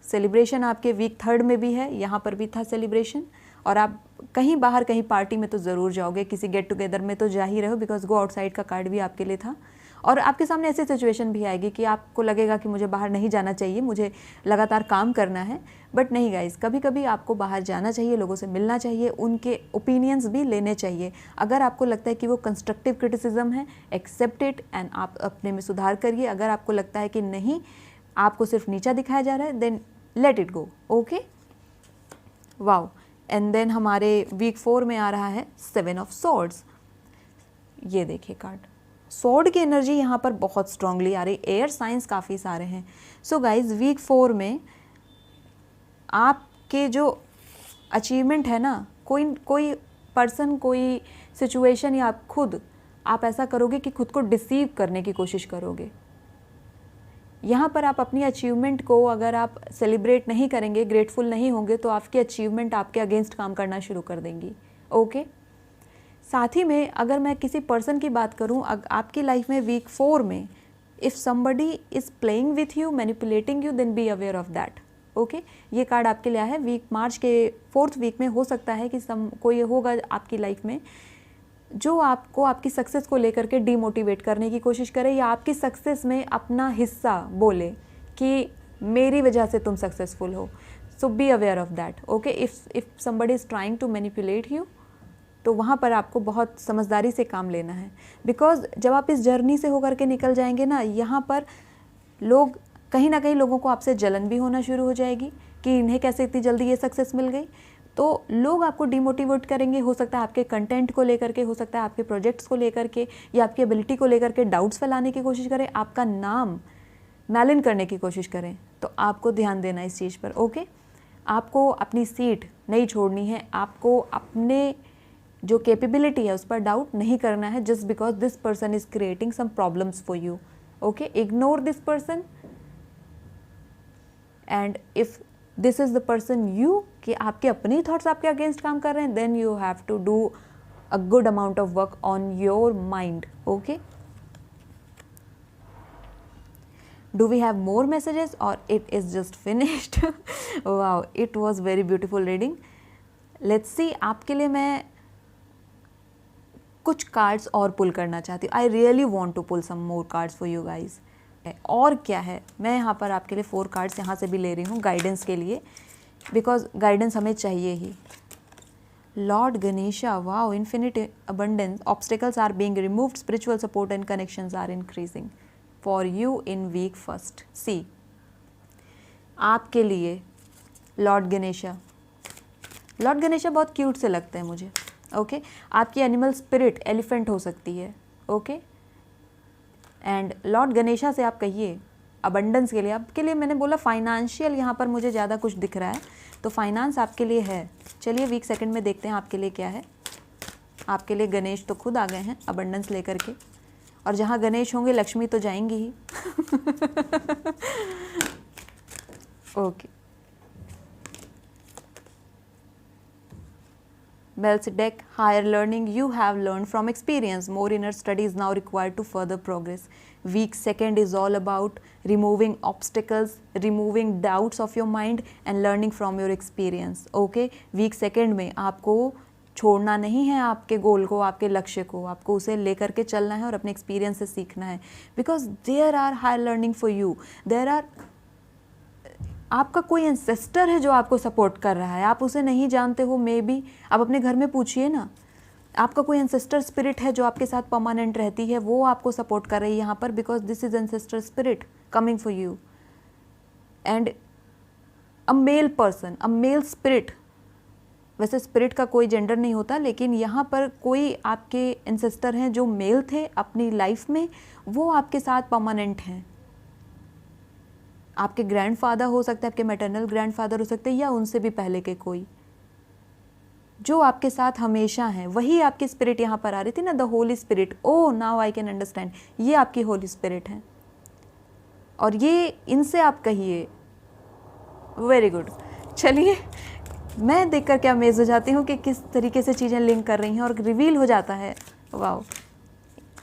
Celebration आपके वीक 3rd में भी है, यहाँ पर भी था सेलिब्रेशन. और आप कहीं बाहर कहीं पार्टी में तो ज़रूर जाओगे, किसी गेट टुगेदर में तो जा ही रहे हो, बिकॉज गो आउटसाइड का कार्ड भी आपके लिए था. और आपके सामने ऐसी सिचुएशन भी आएगी कि आपको लगेगा कि मुझे बाहर नहीं जाना चाहिए, मुझे लगातार काम करना है. बट नहीं गाइस, कभी कभी आपको बाहर जाना चाहिए, लोगों से मिलना चाहिए, उनके ओपिनियंस भी लेने चाहिए. अगर आपको लगता है कि वो कंस्ट्रक्टिव क्रिटिसिज्म है, एक्सेप्ट इट एंड आप अपने में सुधार करिए. अगर आपको लगता है कि नहीं, आपको सिर्फ नीचा दिखाया जा रहा है, then let it go. Okay, wow. And then हमारे वीक 4 में आ रहा है 7 ऑफ सॉर्ड्स. ये देखिए कार्ड, सॉर्ड की एनर्जी यहाँ पर बहुत स्ट्रांगली आ रही. एयर साइंस काफ़ी सारे हैं. सो गाइज, वीक 4 में आपके जो अचीवमेंट है ना, कोई पर्सन, कोई सिचुएशन या आप ऐसा करोगे कि खुद को डिसीव करने की कोशिश करोगे. यहाँ पर आप अपनी अचीवमेंट को अगर आप सेलिब्रेट नहीं करेंगे, ग्रेटफुल नहीं होंगे, तो आपकी अचीवमेंट आपके अगेंस्ट काम करना शुरू कर देंगी. ओके, साथ ही में अगर मैं किसी पर्सन की बात करूं, आपकी लाइफ में वीक 4 में if somebody is playing with you, manipulating you, then be aware of that. Okay, ये कार्ड आपके लिए है. वीक मार्च के 4th वीक में हो सकता है कि कोई होगा आपकी लाइफ में जो आपको आपकी सक्सेस को लेकर के डीमोटिवेट करने की कोशिश करे, या आपकी सक्सेस में अपना हिस्सा बोले कि मेरी वजह से तुम सक्सेसफुल हो. So be aware of that. Okay, if somebody is trying to manipulate you, तो वहाँ पर आपको बहुत समझदारी से काम लेना है. बिकॉज जब आप इस जर्नी से होकर के निकल जाएंगे ना, यहाँ पर लोग कहीं ना कहीं लोगों को आपसे जलन भी होना शुरू हो जाएगी कि इन्हें कैसे इतनी जल्दी ये सक्सेस मिल गई. तो लोग आपको डिमोटिवेट करेंगे, हो सकता है आपके कंटेंट को लेकर के, हो सकता है आपके प्रोजेक्ट्स को लेकर के या आपकी एबिलिटी को लेकर के डाउट्स फैलाने की कोशिश करें, आपका नाम मैलिन करने की कोशिश करें। तो आपको ध्यान देना इस चीज़ पर, ओके। आपको अपनी सीट नहीं छोड़नी है, आपको अपने जो कैपेबिलिटी है उस पर डाउट नहीं करना है just because this person is creating some problems for you, okay. Ignore this person and if this is the person you, कि आपके अपने थॉट्स आपके अगेंस्ट काम कर रहे हैं, then you have to do a good amount of work on your mind, okay. Do we have more messages or it is just finished? Wow, it was very beautiful reading. Let's see, आपके लिए मैं कुछ कार्ड्स और पुल करना चाहती हूँ. I really want to pull some more cards for you guys. और क्या है, मैं यहाँ पर आपके लिए 4 कार्ड्स यहाँ से भी ले रही हूँ गाइडेंस के लिए, बिकॉज गाइडेंस हमें चाहिए ही. Lord Ganesha, wow, infinite abundance, obstacles are being removed, spiritual support and connections are increasing for you in week first. See, आपके लिए लॉर्ड गणेशा बहुत क्यूट से लगते हैं मुझे, ओके. आपकी एनिमल स्पिरिट एलिफेंट हो सकती है, ओके. एंड लॉर्ड गणेशा से आप कहिए अबंडेंस के लिए. आपके लिए मैंने बोला फाइनेंशियल, यहाँ पर मुझे ज़्यादा कुछ दिख रहा है, तो फाइनेंस आपके लिए है. चलिए वीक सेकंड में देखते हैं आपके लिए क्या है. आपके लिए गणेश तो खुद आ गए हैं अबंडेंस लेकर के, और जहाँ गणेश होंगे लक्ष्मी तो जाएंगी ही. Okay. Melchizedek, higher learning, you have learned from experience. More inner study is now required to further progress. Week second is all about removing obstacles, removing doubts of your mind and learning from your experience. Okay? Week second में आपको छोड़ना नहीं है आपके गोल को, आपके लक्ष्य को, आपको उसे लेकर के चलना है और अपने एक्सपीरियंस से सीखना है. Because there are higher learning for you. There are, आपका कोई एंसेस्टर है जो आपको सपोर्ट कर रहा है, आप उसे नहीं जानते हो. मे बी आप अपने घर में पूछिए ना, आपका कोई एंसेस्टर स्पिरिट है जो आपके साथ परमानेंट रहती है, वो आपको सपोर्ट कर रही है यहाँ पर, because this is ancestor spirit coming for you. And a male person, a male spirit, वैसे स्पिरिट का कोई जेंडर नहीं होता, लेकिन यहाँ पर कोई आपके एंसेस्टर हैं जो मेल थे अपनी लाइफ में, वो आपके साथ परमानेंट हैं. आपके ग्रैंडफादर हो सकते हैं, आपके मैटरनल ग्रैंडफादर हो सकते हैं, या उनसे भी पहले के कोई जो आपके साथ हमेशा हैं. वही आपकी स्पिरिट यहाँ पर आ रही थी ना, the holy spirit. Oh, now I can understand. ये आपकी होली स्पिरिट है और ये इनसे आप कहिए. Very good. चलिए, मैं देखकर क्या अमेज हो जाती हूँ कि किस तरीके से चीज़ें लिंक कर रही हैं और रिवील हो जाता है. वाओ.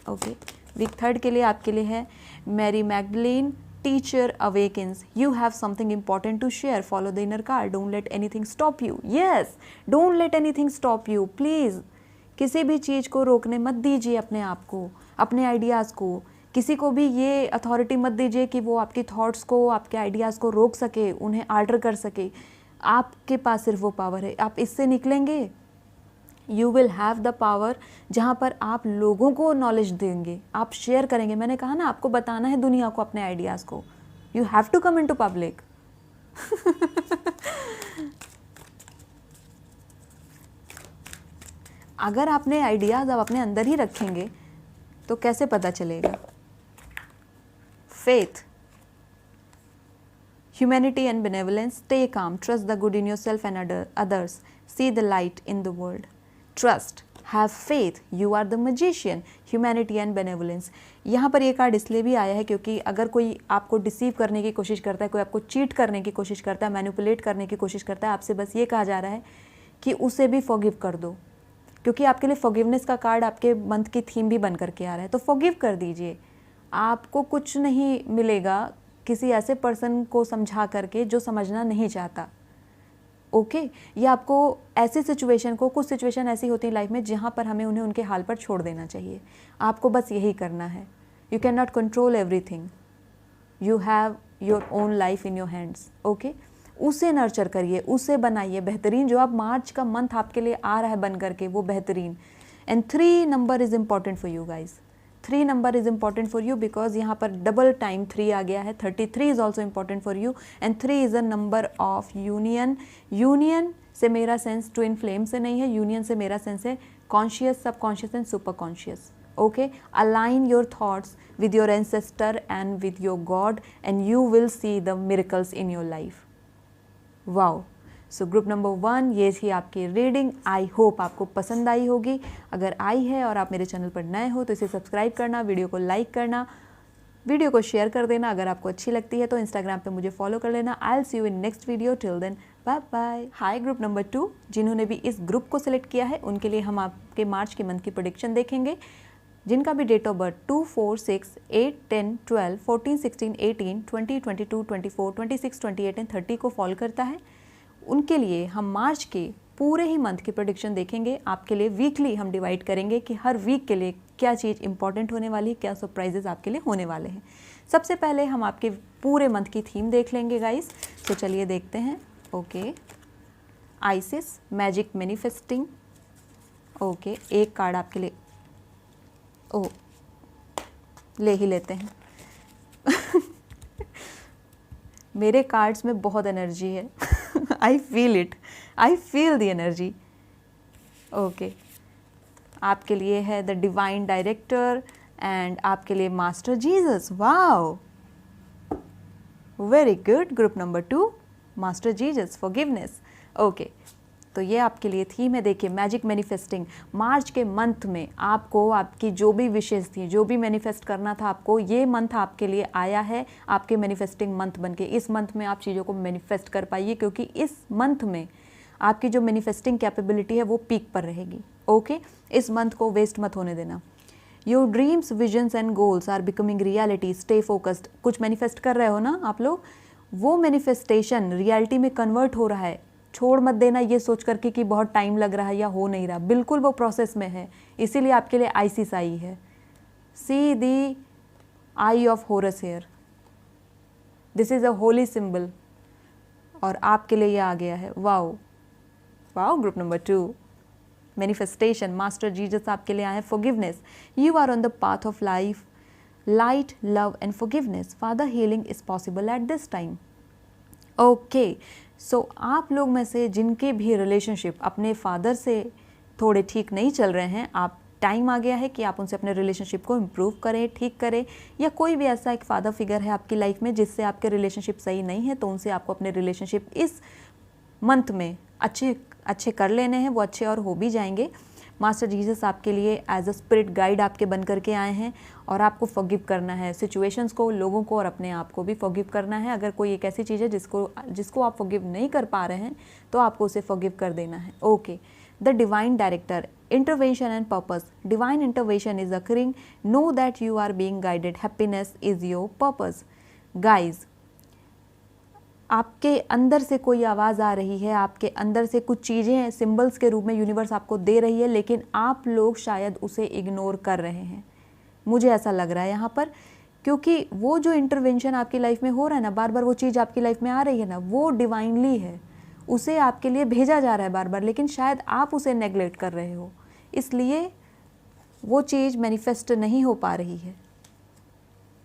ओके. वीक थर्ड के लिए आपके लिए है Mary Magdalene, teacher awakens. You have something important to share. Follow the inner card. Don't let anything stop you. Yes, don't let anything stop you. Please किसी भी चीज़ को रोकने मत दीजिए अपने आप को, अपने आइडियाज़ को. किसी को भी ये अथॉरिटी मत दीजिए कि वो आपकी थॉट्स को, आपके आइडियाज़ को रोक सके, उन्हें आल्टर कर सके. आपके पास सिर्फ वो पावर है. आप इससे निकलेंगे, you will have the power, जहाँ पर आप लोगों को नॉलेज देंगे, आप शेयर करेंगे. मैंने कहा ना, आपको बताना है दुनिया को अपने आइडियाज़ को. You have to come in to public. अगर आपने आइडियाज़ आप अपने अंदर ही रखेंगे तो कैसे पता चलेगा. Faith, humanity and benevolence. Stay calm, trust the good in yourself and others, see the light in the world. Trust, have faith, you are the magician. Humanity and benevolence. यहाँ पर ये कार्ड इसलिए भी आया है क्योंकि अगर कोई आपको डिसीव करने की कोशिश करता है, कोई आपको चीट करने की कोशिश करता है, मैनिपुलेट करने की कोशिश करता है, आपसे बस ये कहा जा रहा है कि उसे भी फॉरगिव कर दो, क्योंकि आपके लिए फॉरगिवनेस का कार्ड आपके मंथ की थीम भी बन करके आ रहा है. तो फॉरगिव कर दीजिए. आपको कुछ नहीं मिलेगा किसी ऐसे पर्सन को समझा करके जो समझना नहीं चाहता, ओके. या आपको ऐसी सिचुएशन को, कुछ सिचुएशन ऐसी होती है लाइफ में जहाँ पर हमें उन्हें उनके हाल पर छोड़ देना चाहिए. आपको बस यही करना है. You can not control everything. You have your own life in your hands, okay. उसे नर्चर करिए, उसे बनाइए बेहतरीन. जो आप मार्च का मंथ आपके लिए आ रहा है बन करके, वो बेहतरीन. And 3 number is important for you guys. 3 number is important for you because यहाँ पर डबल टाइम 3 आ गया है. 33 is also important for you and 3 is a number of union. Union से मेरा सेंस ट्विन फ्लेम से नहीं है, यूनियन से मेरा सेंस है conscious, subconscious and super conscious. Okay, align your thoughts with your ancestor and with your God and you will see the miracles in your life. Wow. So group number 1 ये थी आपकी रीडिंग. आई होप आपको पसंद आई होगी. अगर आई है और आप मेरे चैनल पर नए हो तो इसे सब्सक्राइब करना, वीडियो को लाइक करना, वीडियो को शेयर कर देना. अगर आपको अच्छी लगती है तो इंस्टाग्राम पे मुझे फॉलो कर लेना. I will see you in next video. Till then bye bye. Hi group number 2, जिन्होंने भी इस ग्रुप को सिलेक्ट किया है उनके लिए हम आपके मार्च के मंथ की प्रेडिक्शन देखेंगे. जिनका भी डेट ऑफ बर्थ 2, 4, 6, 8, 10, 12, 14, 16, 18, 20, 22, 24, 26, 28 एंड 30 को फॉल करता है, उनके लिए हम मार्च के पूरे ही मंथ की प्रेडिक्शन देखेंगे. आपके लिए वीकली हम डिवाइड करेंगे कि हर वीक के लिए क्या चीज़ इंपॉर्टेंट होने वाली है, क्या सरप्राइजेस आपके लिए होने वाले हैं. सबसे पहले हम आपके पूरे मंथ की थीम देख लेंगे गाइस. तो चलिए देखते हैं. Okay, ISIS magic manifesting. Okay, एक कार्ड आपके लिए ले ही लेते हैं. मेरे कार्ड्स में बहुत एनर्जी है. I feel it, I feel the energy. Okay, आपके लिए है द डिवाइन डायरेक्टर एंड आपके लिए master Jesus. Wow, very good. Group number 2 master Jesus, forgiveness. Okay, तो ये आपके लिए थीम है. देखिए, मैजिक मैनिफेस्टिंग. मार्च के मंथ में आपको आपकी जो भी विशेष थी, जो भी मैनिफेस्ट करना था आपको, ये मंथ आपके लिए आया है आपके मैनिफेस्टिंग मंथ बनके. इस मंथ में आप चीज़ों को मैनिफेस्ट कर पाइए क्योंकि इस मंथ में आपकी जो मैनिफेस्टिंग कैपेबिलिटी है वो पीक पर रहेगी. ओके, इस मंथ को वेस्ट मत होने देना. Your dreams, visions and goals are becoming reality. Stay focused. कुछ मैनिफेस्ट कर रहे हो ना आप लोग, वो मैनिफेस्टेशन रियलिटी में कन्वर्ट हो रहा है. छोड़ मत देना ये सोच करके कि बहुत टाइम लग रहा है या हो नहीं रहा. बिल्कुल वो प्रोसेस में है. इसीलिए आपके लिए आइसिस आई है. See the eye of Horus here. This is a holy symbol और आपके लिए ये आ गया है. Wow wow. Group number 2 manifestation. Master Jesus आपके लिए आए हैं. Forgiveness. You are on the path of life, light, love and forgiveness. Father healing is possible at this time. Okay, so आप लोग में से जिनके भी रिलेशनशिप अपने फादर से थोड़े ठीक नहीं चल रहे हैं, आप टाइम आ गया है कि आप उनसे अपने रिलेशनशिप को इम्प्रूव करें, ठीक करें. या कोई भी ऐसा एक फादर फिगर है आपकी लाइफ में जिससे आपके रिलेशनशिप सही नहीं है, तो उनसे आपको अपने रिलेशनशिप इस मंथ में अच्छे कर लेने हैं. वो अच्छे और हो भी जाएंगे. मास्टर जीसस आपके लिए एज अ स्पिरिट गाइड आपके बन करके आए हैं और आपको फॉरगिव करना है. सिचुएशंस को, लोगों को और अपने आप को भी फॉरगिव करना है. अगर कोई एक ऐसी चीज़ है जिसको आप फॉरगिव नहीं कर पा रहे हैं तो आपको उसे फॉरगिव कर देना है. Okay, the divine director, intervention and purpose. Divine intervention is occurring. Know that you are being guided. Happiness is your purpose. Guys, आपके अंदर से कोई आवाज़ आ रही है, आपके अंदर से कुछ चीज़ें सिंबल्स के रूप में यूनिवर्स आपको दे रही है, लेकिन आप लोग शायद उसे इग्नोर कर रहे हैं. मुझे ऐसा लग रहा है यहाँ पर, क्योंकि वो जो इंटरवेंशन आपकी लाइफ में हो रहा है ना, बार बार वो चीज़ आपकी लाइफ में आ रही है ना, वो डिवाइनली है. उसे आपके लिए भेजा जा रहा है बार बार, लेकिन शायद आप उसे नेग्लेक्ट कर रहे हो, इसलिए वो चीज़ मैनिफेस्ट नहीं हो पा रही है.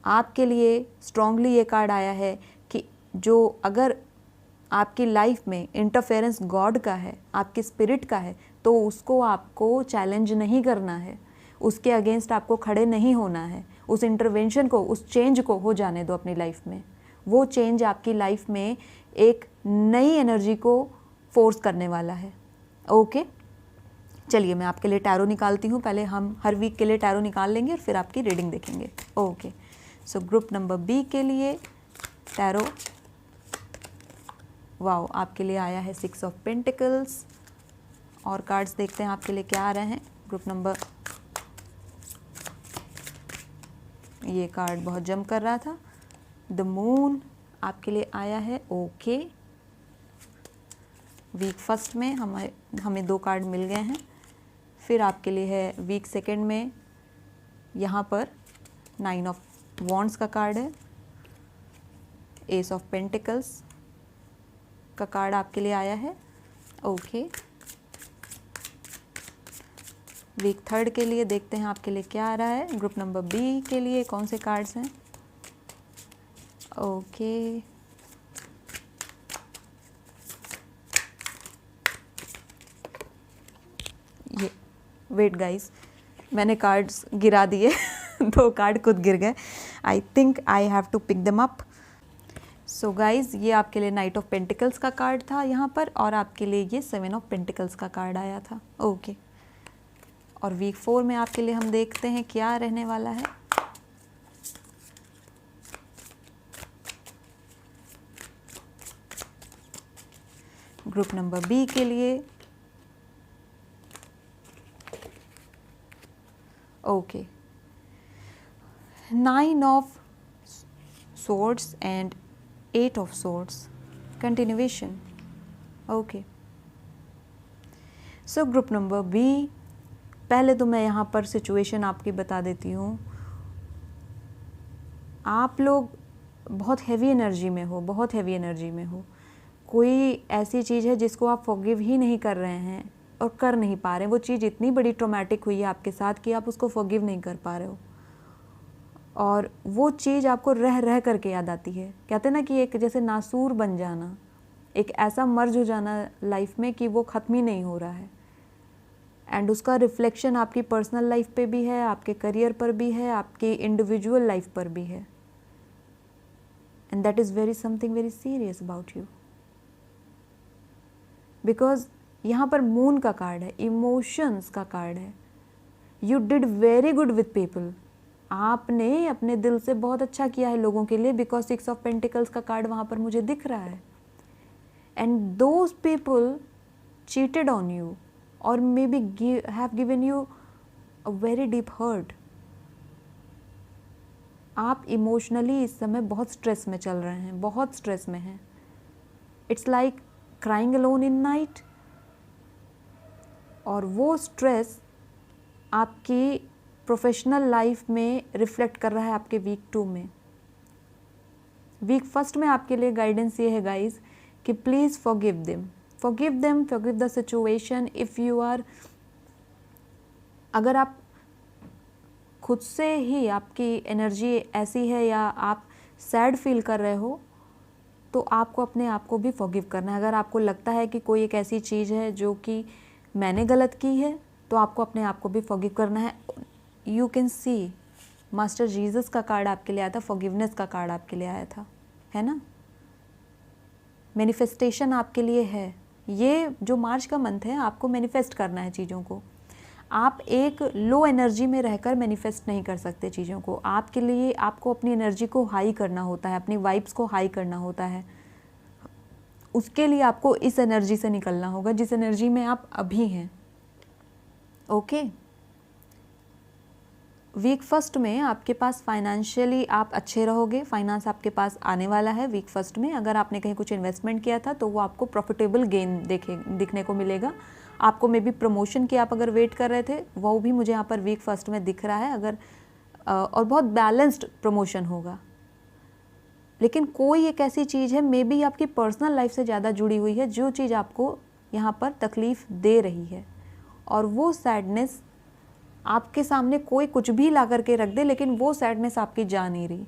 आपके लिए स्ट्रांगली ये कार्ड आया है कि जो अगर आपकी लाइफ में इंटरफेरेंस गॉड का है, आपकी स्पिरिट का है, तो उसको आपको चैलेंज नहीं करना है, उसके अगेंस्ट आपको खड़े नहीं होना है. उस इंटरवेंशन को, उस चेंज को हो जाने दो अपनी लाइफ में. वो चेंज आपकी लाइफ में एक नई एनर्जी को फोर्स करने वाला है. ओके, चलिए मैं आपके लिए टैरो निकालती हूँ. पहले हम हर वीक के लिए टैरो निकाल लेंगे और फिर आपकी रीडिंग देखेंगे. Okay, so group number B के लिए टैरो. वाओ, आपके लिए आया है 6 ऑफ पेंटिकल्स. और कार्ड्स देखते हैं आपके लिए क्या आ रहे हैं. ग्रुप नंबर, ये कार्ड बहुत जम कर रहा था. द मून आपके लिए आया है. ओके, वीक फर्स्ट में हमें 2 कार्ड मिल गए हैं. फिर आपके लिए है वीक सेकंड में, यहाँ पर 9 ऑफ वॉन्ड्स का कार्ड है. एस ऑफ पेंटिकल्स का कार्ड आपके लिए आया है. ओके, वीक थर्ड के लिए देखते हैं आपके लिए क्या आ रहा है। ग्रुप नंबर बी के लिए कौन से कार्ड्स हैं? ओके, ये वेट गाइस, मैंने कार्ड्स गिरा दिए 2 कार्ड खुद गिर गए। I think I have to pick them up. So guys, ये आपके लिए नाइट ऑफ पेंटिकल्स का कार्ड था यहाँ पर, और आपके लिए ये 7 ऑफ पेंटिकल्स का कार्ड आया था। ओके, और वीक 4 में आपके लिए हम देखते हैं क्या रहने वाला है। ग्रुप नंबर बी के लिए okay, 9 of swords and 8 of swords, continuation. Okay, so group number B, पहले तो मैं यहाँ पर सिचुएशन आपकी बता देती हूँ। आप लोग बहुत हैवी एनर्जी में हो, बहुत हैवी एनर्जी में हो। कोई ऐसी चीज़ है जिसको आप फॉरगिव ही नहीं कर रहे हैं और कर नहीं पा रहे हैं। वो चीज़ इतनी बड़ी ट्रॉमेटिक हुई है आपके साथ कि आप उसको फॉरगिव नहीं कर पा रहे हो, और वो चीज़ आपको रह रह करके याद आती है। कहते हैं ना कि एक जैसे नासूर बन जाना, एक ऐसा मर्ज हो जाना लाइफ में कि वो ख़त्म ही नहीं हो रहा है। एंड उसका रिफ्लेक्शन आपकी पर्सनल लाइफ पे भी है, आपके करियर पर भी है, आपकी इंडिविजुअल लाइफ पर भी है। And that is very something very serious about you, because यहाँ पर मून का कार्ड है, इमोशंस का कार्ड है। You did very good with people, आपने अपने दिल से बहुत अच्छा किया है लोगों के लिए, बिकॉज 6 ऑफ पेंटिकल्स का कार्ड वहाँ पर मुझे दिख रहा है। And those people cheated on you और may be have given you a very deep hurt. आप इमोशनली इस समय बहुत स्ट्रेस में चल रहे हैं, बहुत स्ट्रेस में हैं। It's like crying alone in night, और वो स्ट्रेस आपकी प्रोफेशनल लाइफ में रिफ्लेक्ट कर रहा है आपके वीक 2 में। वीक फर्स्ट में आपके लिए गाइडेंस ये है गाइज कि please forgive them, forgive them, forgive the situation. If you are, अगर आप खुद से ही आपकी एनर्जी ऐसी है या आप सैड फील कर रहे हो, तो आपको अपने आप को भी फॉरगिव करना है। अगर आपको लगता है कि कोई एक ऐसी चीज़ है जो कि मैंने गलत की है, तो आपको अपने आप को भी फॉरगिव करना है। You can C master Jesus का कार्ड आपके लिए आया था, फॉरगिवनेस का कार्ड आपके लिए आया था, है ना। मैनिफेस्टेशन आपके लिए है। ये जो मार्च का मंथ है, आपको मैनिफेस्ट करना है चीज़ों को। आप एक लो एनर्जी में रहकर मैनिफेस्ट नहीं कर सकते चीज़ों को। आपके लिए आपको अपनी एनर्जी को हाई करना होता है, अपनी वाइब्स को हाई करना होता है। उसके लिए आपको इस एनर्जी से निकलना होगा जिस एनर्जी में आप अभी हैं। ओके, वीक फर्स्ट में आपके पास फाइनेंशियली आप अच्छे रहोगे, फाइनेंस आपके पास आने वाला है वीक फर्स्ट में। अगर आपने कहीं कुछ इन्वेस्टमेंट किया था तो वो आपको प्रॉफिटेबल गेन दिखने को मिलेगा। आपको मे बी प्रमोशन की आप अगर वेट कर रहे थे, वो भी मुझे यहाँ पर वीक फर्स्ट में दिख रहा है। अगर और बहुत बैलेंस्ड प्रमोशन होगा। लेकिन कोई एक ऐसी चीज़ है मे बी आपकी पर्सनल लाइफ से ज़्यादा जुड़ी हुई है, जो चीज़ आपको यहाँ पर तकलीफ़ दे रही है, और वो सैडनेस आपके सामने कोई कुछ भी ला करके रख दे, लेकिन वो सैडनेस आपकी जा नहीं रही।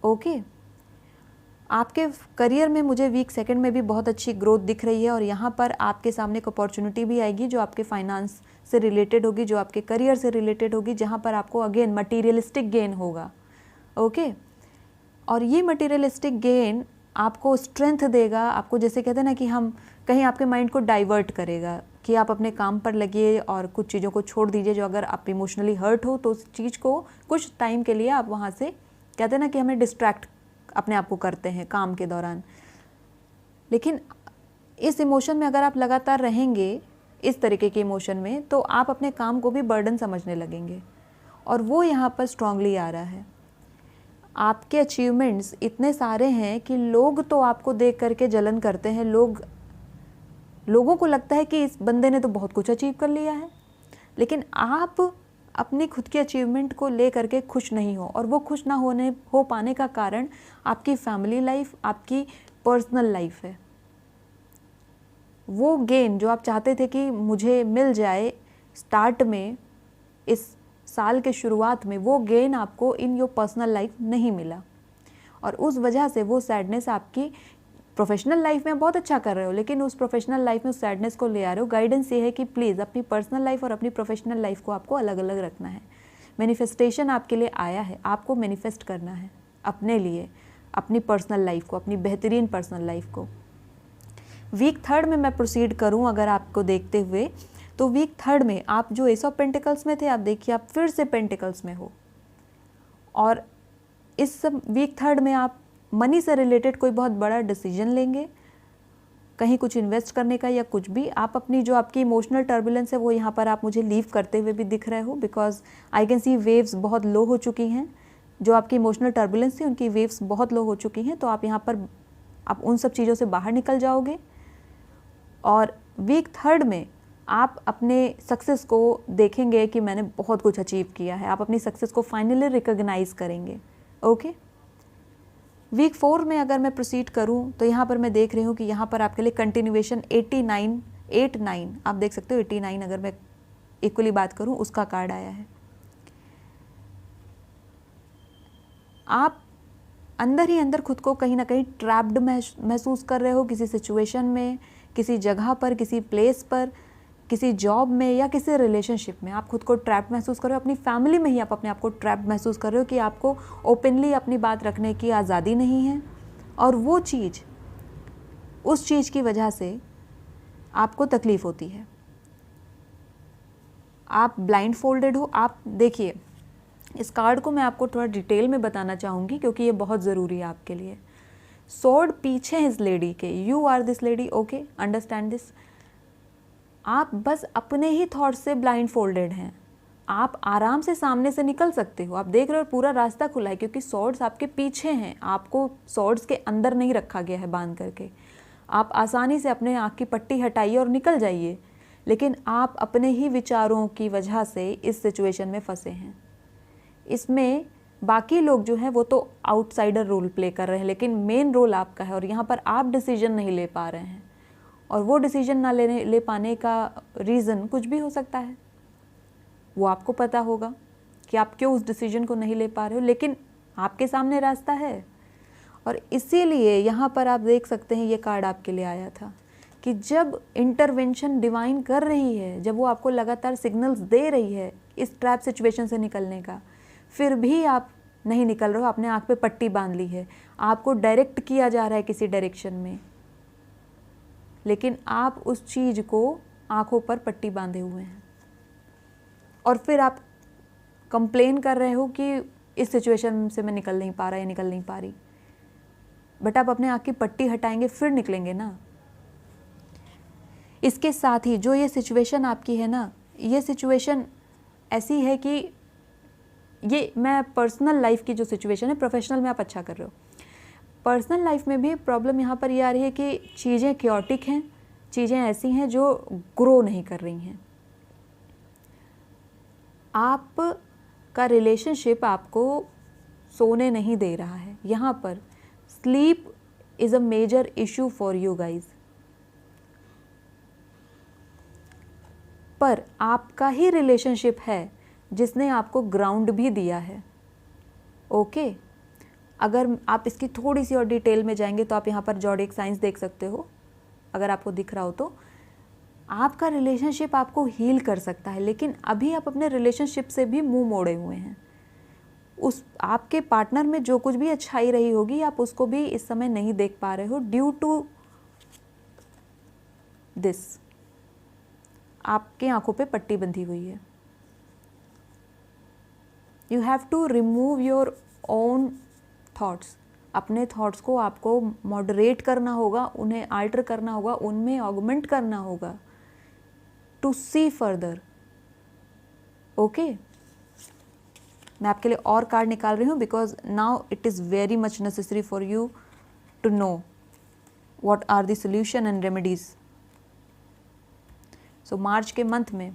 ओके, आपके करियर में मुझे वीक सेकंड में भी बहुत अच्छी ग्रोथ दिख रही है, और यहाँ पर आपके सामने एक अपॉर्चुनिटी भी आएगी जो आपके फाइनेंस से रिलेटेड होगी, जो आपके करियर से रिलेटेड होगी, जहाँ पर आपको अगेन मटीरियलिस्टिक गेन होगा। ओके, और ये मटीरियलिस्टिक गेन आपको स्ट्रेंथ देगा, आपको जैसे कहते हैं ना कि हम कहीं आपके माइंड को डाइवर्ट करेगा कि आप अपने काम पर लगिए और कुछ चीज़ों को छोड़ दीजिए। जो अगर आप इमोशनली हर्ट हो तो उस चीज़ को कुछ टाइम के लिए आप वहाँ से, कहते हैं ना कि हमें डिस्ट्रैक्ट अपने आप को करते हैं काम के दौरान। लेकिन इस इमोशन में अगर आप लगातार रहेंगे, इस तरीके के इमोशन में, तो आप अपने काम को भी बर्डन समझने लगेंगे, और वो यहाँ पर स्ट्रांगली आ रहा है। आपके अचीवमेंट्स इतने सारे हैं कि लोग तो आपको देख करके जलन करते हैं। लोगों को लगता है कि इस बंदे ने तो बहुत कुछ अचीव कर लिया है, लेकिन आप अपनी खुद की अचीवमेंट को ले करके खुश नहीं हो, और वो खुश ना हो पाने का कारण आपकी फैमिली लाइफ, आपकी पर्सनल लाइफ है। वो गेन जो आप चाहते थे कि मुझे मिल जाए स्टार्ट में, इस साल के शुरुआत में वो गेन आपको इन योर पर्सनल लाइफ नहीं मिला, और उस वजह से वो सैडनेस आपकी प्रोफेशनल लाइफ में बहुत अच्छा कर रहे हो, लेकिन उस प्रोफेशनल लाइफ में उस सैडनेस को ले आ रहे हो। गाइडेंस ये है कि प्लीज़ अपनी पर्सनल लाइफ और अपनी प्रोफेशनल लाइफ को आपको अलग अलग रखना है। मैनिफेस्टेशन आपके लिए आया है, आपको मैनिफेस्ट करना है अपने लिए, अपनी पर्सनल लाइफ को, अपनी बेहतरीन पर्सनल लाइफ को। वीक थर्ड में मैं प्रोसीड करूं अगर आपको देखते हुए, तो वीक थर्ड में आप जो एस ऑफ पेंटिकल्स में थे, आप देखिए आप फिर से पेंटिकल्स में हो, और इस वीक थर्ड में आप मनी से रिलेटेड कोई बहुत बड़ा डिसीजन लेंगे, कहीं कुछ इन्वेस्ट करने का या कुछ भी। आप अपनी जो आपकी इमोशनल टर्बुलेंस है वो यहाँ पर आप मुझे लीव करते हुए भी दिख रहे हो, because I can see waves बहुत लो हो चुकी हैं। जो आपकी इमोशनल टर्बुलेंस थी उनकी वेव्स बहुत लो हो चुकी हैं, तो आप यहाँ पर आप उन सब चीज़ों से बाहर निकल जाओगे। और वीक थर्ड में आप अपने सक्सेस को देखेंगे कि मैंने बहुत कुछ अचीव किया है, आप अपनी सक्सेस को फाइनली रिकॉग्नाइज करेंगे। ओके, वीक 4 में अगर मैं प्रोसीड करूं तो यहाँ पर मैं देख रही हूँ कि यहाँ पर आपके लिए कंटिन्यूएशन 89 आप देख सकते हो। 89 अगर मैं इक्वली बात करूं उसका कार्ड आया है। आप अंदर ही अंदर खुद को कहीं ना कहीं ट्रैप्ड महसूस कर रहे हो, किसी सिचुएशन में, किसी जगह पर, किसी प्लेस पर, किसी जॉब में या किसी रिलेशनशिप में आप खुद को ट्रैप महसूस कर रहे हो। अपनी फैमिली में ही आप अपने आप को ट्रैप महसूस कर रहे हो कि आपको ओपनली अपनी बात रखने की आज़ादी नहीं है, और वो चीज़, उस चीज़ की वजह से आपको तकलीफ़ होती है। आप ब्लाइंड फोल्डेड हो। आप देखिए, इस कार्ड को मैं आपको थोड़ा डिटेल में बताना चाहूँगी क्योंकि ये बहुत ज़रूरी है आपके लिए। सोर्ड पीछे है इस लेडी के, you are this lady, okay, understand this. आप बस अपने ही थॉट से ब्लाइंड फोल्डेड हैं। आप आराम से सामने से निकल सकते हो, आप देख रहे हो पूरा रास्ता खुला है क्योंकि सॉर्ड्स आपके पीछे हैं, आपको सॉर्ड्स के अंदर नहीं रखा गया है बांध करके। आप आसानी से अपने आँख की पट्टी हटाइए और निकल जाइए, लेकिन आप अपने ही विचारों की वजह से इस सिचुएशन में फंसे हैं। इसमें बाकी लोग जो हैं वो तो आउटसाइडर रोल प्ले कर रहे हैं, लेकिन मेन रोल आपका है, और यहाँ पर आप डिसीजन नहीं ले पा रहे हैं। और वो डिसीजन ना ले पाने का रीज़न कुछ भी हो सकता है, वो आपको पता होगा कि आप क्यों उस डिसीजन को नहीं ले पा रहे हो, लेकिन आपके सामने रास्ता है। और इसीलिए यहाँ पर आप देख सकते हैं ये कार्ड आपके लिए आया था कि जब इंटरवेंशन डिवाइन कर रही है, जब वो आपको लगातार सिग्नल्स दे रही है इस ट्रैप सिचुएशन से निकलने का, फिर भी आप नहीं निकल रहे हो, आपने आँख पे पट्टी बांध ली है, आपको डायरेक्ट किया जा रहा है किसी डायरेक्शन में, लेकिन आप उस चीज़ को आंखों पर पट्टी बांधे हुए हैं, और फिर आप कंप्लेन कर रहे हो कि इस सिचुएशन से मैं निकल नहीं पा रहा या निकल नहीं पा रही। बट आप अपने आँख की पट्टी हटाएंगे फिर निकलेंगे ना। इसके साथ ही जो ये सिचुएशन आपकी है ना, ये सिचुएशन ऐसी है कि ये मैं पर्सनल लाइफ की जो सिचुएशन है, प्रोफेशनल में आप अच्छा कर रहे हो, पर्सनल लाइफ में भी प्रॉब्लम यहाँ पर ये आ रही है कि चीज़ें क्योटिक हैं, चीज़ें ऐसी हैं जो ग्रो नहीं कर रही हैं। आप का रिलेशनशिप आपको सोने नहीं दे रहा है। यहाँ पर sleep is a major issue for you guys. पर आपका ही रिलेशनशिप है जिसने आपको ग्राउंड भी दिया है। ओके, अगर आप इसकी थोड़ी सी और डिटेल में जाएंगे तो आप यहाँ पर ज़ोडिएक साइंस देख सकते हो, अगर आपको दिख रहा हो तो। आपका रिलेशनशिप आपको हील कर सकता है, लेकिन अभी आप अपने रिलेशनशिप से भी मुंह मोड़े हुए हैं। उस आपके पार्टनर में जो कुछ भी अच्छाई रही होगी आप उसको भी इस समय नहीं देख पा रहे हो, ड्यू टू दिस आपके आंखों पे पट्टी बंधी हुई है। You have to remove your own thoughts. अपने थॉट्स को आपको मॉडरेट करना होगा, उन्हें आल्टर करना होगा, उनमें ऑगमेंट करना होगा टू सी फर्दर। ओके, मैं आपके लिए और कार्ड निकाल रही हूँ because now it is very much necessary for you to know what are the solution and remedies. So March के मंथ में,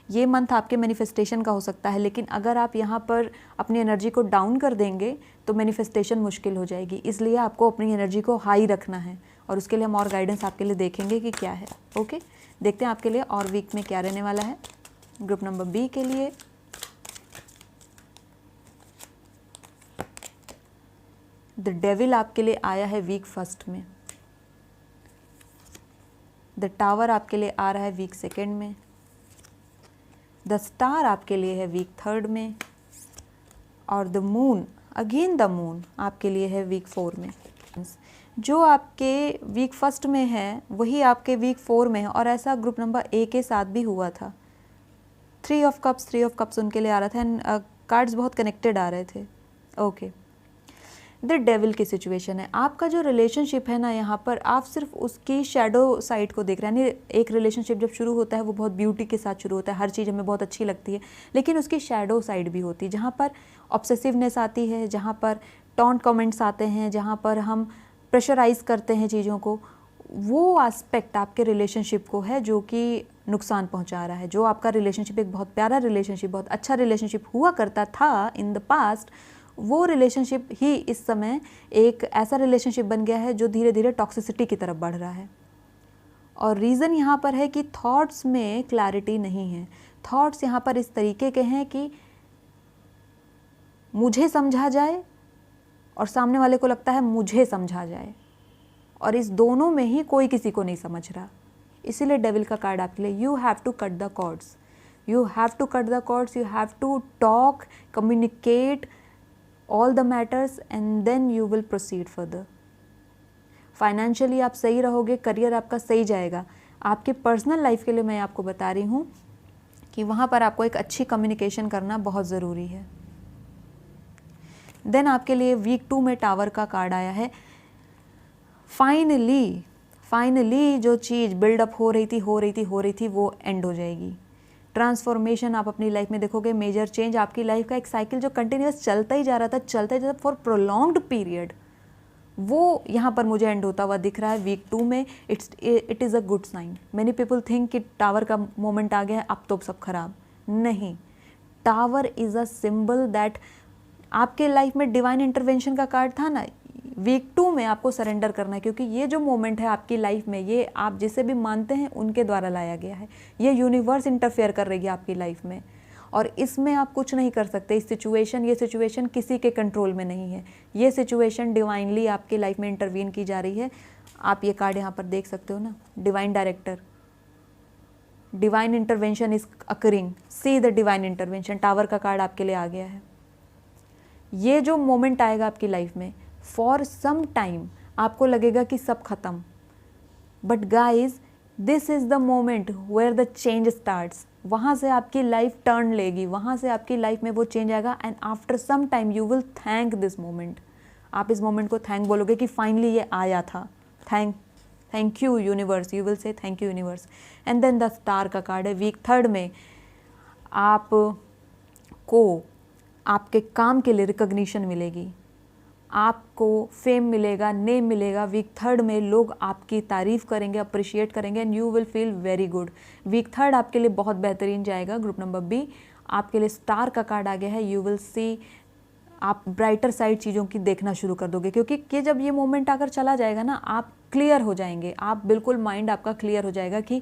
ये मंथ आपके मैनिफेस्टेशन का हो सकता है, लेकिन अगर आप यहाँ पर अपनी एनर्जी को डाउन कर देंगे तो मैनिफेस्टेशन मुश्किल हो जाएगी। इसलिए आपको अपनी एनर्जी को हाई रखना है, और उसके लिए हम और गाइडेंस आपके लिए देखेंगे कि क्या है। ओके, देखते हैं आपके लिए और वीक में क्या रहने वाला है। ग्रुप नंबर बी के लिए द डेविल आपके लिए आया है वीक फर्स्ट में, द टावर आपके लिए आ रहा है वीक सेकेंड में, द स्टार आपके लिए है वीक थर्ड में, और the moon, again the moon आपके लिए है वीक 4 में। जो आपके वीक फर्स्ट में है वही आपके वीक 4 में है, और ऐसा ग्रुप नंबर ए के साथ भी हुआ था। 3 ऑफ कप्स उनके लिए आ रहा था एंड कार्ड्स बहुत कनेक्टेड आ रहे थे। ओके, द डेविल की सिचुएशन है। आपका जो रिलेशनशिप है ना, यहाँ पर आप सिर्फ उसकी शैडो साइड को देख रहे हैं। यानी एक रिलेशनशिप जब शुरू होता है वो बहुत ब्यूटी के साथ शुरू होता है, हर चीज़ हमें बहुत अच्छी लगती है, लेकिन उसकी शैडो साइड भी होती है, जहाँ पर ऑब्सेसिवनेस आती है, जहाँ पर टॉन्ट कमेंट्स आते हैं, जहाँ पर हम प्रेशराइज करते हैं चीज़ों को। वो एस्पेक्ट आपके रिलेशनशिप को है जो कि नुकसान पहुंचा रहा है। जो आपका रिलेशनशिप एक बहुत प्यारा रिलेशनशिप, बहुत अच्छा रिलेशनशिप हुआ करता था इन द पास्ट, वो रिलेशनशिप ही इस समय एक ऐसा रिलेशनशिप बन गया है जो धीरे धीरे टॉक्सिसिटी की तरफ बढ़ रहा है। और रीज़न यहाँ पर है कि थॉट्स में क्लैरिटी नहीं है। थॉट्स यहाँ पर इस तरीके के हैं कि मुझे समझा जाए और सामने वाले को लगता है मुझे समझा जाए, और इस दोनों में ही कोई किसी को नहीं समझ रहा। इसीलिए डेविल का कार्ड आपके लिए, you have to cut the cords, you have to cut the cords, you have to talk, communicate all the matters and then you will proceed further. Financially आप सही रहोगे, करियर आपका सही जाएगा। आपके पर्सनल लाइफ के लिए मैं आपको बता रही हूँ कि वहाँ पर आपको एक अच्छी कम्युनिकेशन करना बहुत ज़रूरी है। देन आपके लिए वीक 2 में टावर का कार्ड आया है। फाइनली जो चीज़ बिल्डअप हो रही थी वो एंड हो जाएगी। ट्रांसफॉर्मेशन आप अपनी लाइफ में देखोगे, मेजर चेंज। आपकी लाइफ का एक साइकिल जो कंटिन्यूस चलता ही जा रहा था फॉर प्रोलॉन्ग्ड पीरियड, वो यहाँ पर मुझे एंड होता हुआ दिख रहा है वीक 2 में। It is a good sign. Many people think कि टावर का मोमेंट आ गया है, अब तो सब खराब नहीं। Tower is a symbol that आपके लाइफ में डिवाइन इंटरवेंशन का कार्ड था ना, वीक 2 में आपको सरेंडर करना है, क्योंकि ये जो मोमेंट है आपकी लाइफ में, ये आप जिसे भी मानते हैं उनके द्वारा लाया गया है। ये यूनिवर्स इंटरफेयर कर रही है आपकी लाइफ में, और इसमें आप कुछ नहीं कर सकते। ये सिचुएशन किसी के कंट्रोल में नहीं है। ये सिचुएशन डिवाइनली आपकी लाइफ में इंटरवीन की जा रही है। आप ये कार्ड यहाँ पर देख सकते हो ना, divine director, divine intervention is occurring, see the divine intervention. Tower का कार्ड आपके लिए आ गया है। ये जो मोमेंट आएगा आपकी लाइफ में, फॉर सम टाइम आपको लगेगा कि सब खत्म, but guys this is the moment where the change starts. वहाँ से आपकी लाइफ टर्न लेगी, वहाँ से आपकी लाइफ में वो चेंज आएगा, and after some time you will thank this moment. आप इस मोमेंट को थैंक बोलोगे कि फाइनली ये आया था। Thank you universe, you will say thank you universe. And then the star का कार्ड है। वीक 3 में आपको आपके काम के लिए रिकॉग्निशन मिलेगी, आपको फेम मिलेगा, नेम मिलेगा। वीक 3 में लोग आपकी तारीफ़ करेंगे, अप्रिशिएट करेंगे, and you will feel very good. Week 3 आपके लिए बहुत बेहतरीन जाएगा। ग्रुप नंबर बी आपके लिए स्टार का कार्ड आ गया है। यू विल सी, आप ब्राइटर साइड चीज़ों की देखना शुरू कर दोगे, क्योंकि ये जब ये मोमेंट आकर चला जाएगा ना, आप क्लियर हो जाएंगे। आप बिल्कुल, माइंड आपका क्लियर हो जाएगा कि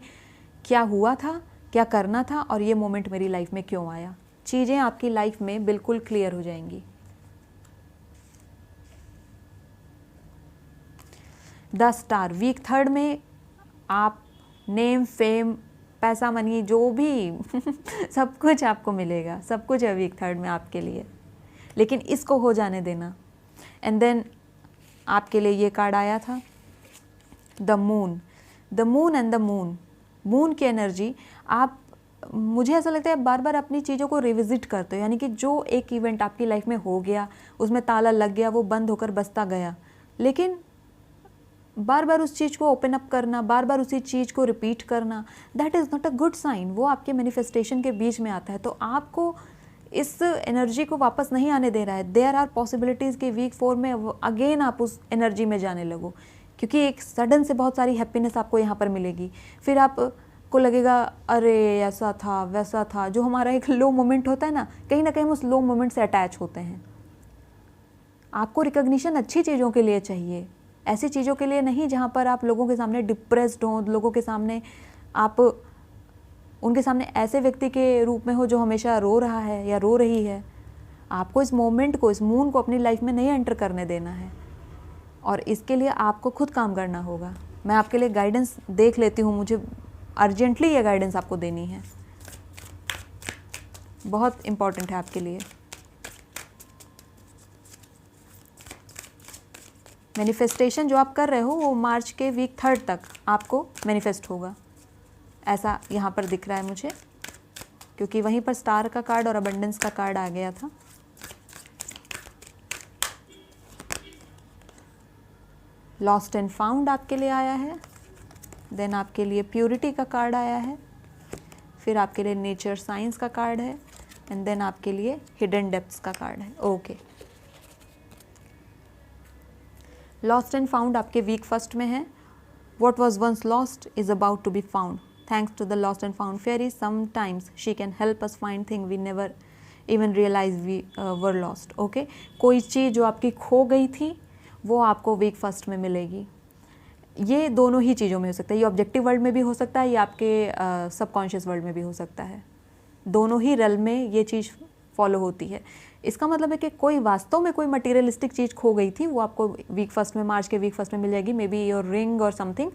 क्या हुआ था, क्या करना था, और ये मोमेंट मेरी लाइफ में क्यों आया। चीज़ें आपकी लाइफ में बिल्कुल क्लियर हो जाएंगी। द स्टार वीक 3 में आप नेम, फेम, पैसा, मनी, जो भी सब कुछ आपको मिलेगा, सब कुछ है वीक 3 में आपके लिए, लेकिन इसको हो जाने देना। एंड देन आपके लिए ये कार्ड आया था, the moon and the moon की एनर्जी। आप, मुझे ऐसा लगता है बार बार अपनी चीज़ों को रिविजिट करते हो, यानी कि जो एक इवेंट आपकी लाइफ में हो गया, उसमें ताला लग गया, वो बंद होकर बसता गया, लेकिन बार बार उस चीज़ को ओपन अप करना, बार बार उसी चीज़ को रिपीट करना, that is not a good sign. वो आपके मैनिफेस्टेशन के बीच में आता है, तो आपको इस एनर्जी को वापस नहीं आने दे रहा है। देयर आर पॉसिबिलिटीज़ कि वीक 4 में अगेन आप उस एनर्जी में जाने लगो, क्योंकि एक सडन से बहुत सारी हैप्पीनेस आपको यहाँ पर मिलेगी। फिर आपको लगेगा अरे ऐसा था वैसा था। जो हमारा एक लो मोमेंट होता है ना कहीं हम उस लो मोमेंट से अटैच होते हैं। आपको रिकॉग्निशन अच्छी चीज़ों के लिए चाहिए, ऐसी चीज़ों के लिए नहीं जहाँ पर आप लोगों के सामने डिप्रेस्ड हों, लोगों के सामने आप उनके सामने ऐसे व्यक्ति के रूप में हो जो हमेशा रो रहा है या रो रही है। आपको इस मोमेंट को, इस मून को अपनी लाइफ में नहीं एंटर करने देना है, और इसके लिए आपको खुद काम करना होगा। मैं आपके लिए गाइडेंस देख लेती हूँ, मुझे अर्जेंटली ये गाइडेंस आपको देनी है, बहुत इम्पॉर्टेंट है आपके लिए। मैनिफेस्टेशन जो आप कर रहे हो वो मार्च के वीक 3 तक आपको मैनिफेस्ट होगा, ऐसा यहाँ पर दिख रहा है मुझे, क्योंकि वहीं पर स्टार का कार्ड और अबंडेंस का कार्ड आ गया था। लॉस्ट एंड फाउंड आपके लिए आया है, देन आपके लिए प्योरिटी का कार्ड आया है, फिर आपके लिए नेचर साइंस का कार्ड है, एंड देन आपके लिए हिडन डेप्थ्स का कार्ड है। ओके, लॉस्ट एंड फाउंड आपके वीक 1 में है। What was once lost is about to be found. Thanks to the lost and found fairy, sometimes she can help us find things we never even realized we were lost. Okay? कोई चीज़ जो आपकी खो गई थी वो आपको वीक 1 में मिलेगी। ये दोनों ही चीज़ों में हो सकता है, ये ऑब्जेक्टिव वर्ल्ड में भी हो सकता है, ये आपके सबकॉन्शियस वर्ल्ड में भी हो सकता है। दोनों ही रेल में ये चीज़ फॉलो होती है। इसका मतलब है कि कोई वास्तव में कोई मटीरियलिस्टिक चीज़ खो गई थी, वो आपको वीक 1 में, मार्च के वीक 1 में मिल जाएगी, मे बी योर रिंग और समथिंग।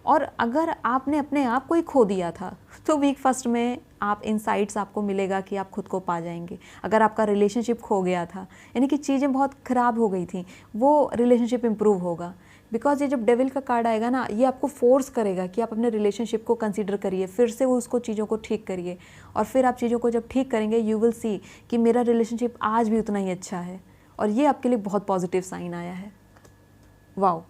और अगर आपने अपने आप को ही खो दिया था तो वीक 1 में आप इनसाइट्स आपको मिलेगा कि आप खुद को पा जाएंगे। अगर आपका रिलेशनशिप खो गया था, यानी कि चीज़ें बहुत ख़राब हो गई थी, वो रिलेशनशिप इम्प्रूव होगा। बिकॉज ये जब डेविल का कार्ड आएगा ना, ये आपको फोर्स करेगा कि आप अपने रिलेशनशिप को कंसीडर करिए, फिर से वो उसको चीज़ों को ठीक करिए, और फिर आप चीज़ों को जब ठीक करेंगे यू विल सी कि मेरा रिलेशनशिप आज भी उतना ही अच्छा है, और ये आपके लिए बहुत पॉजिटिव साइन आया है। वाओ,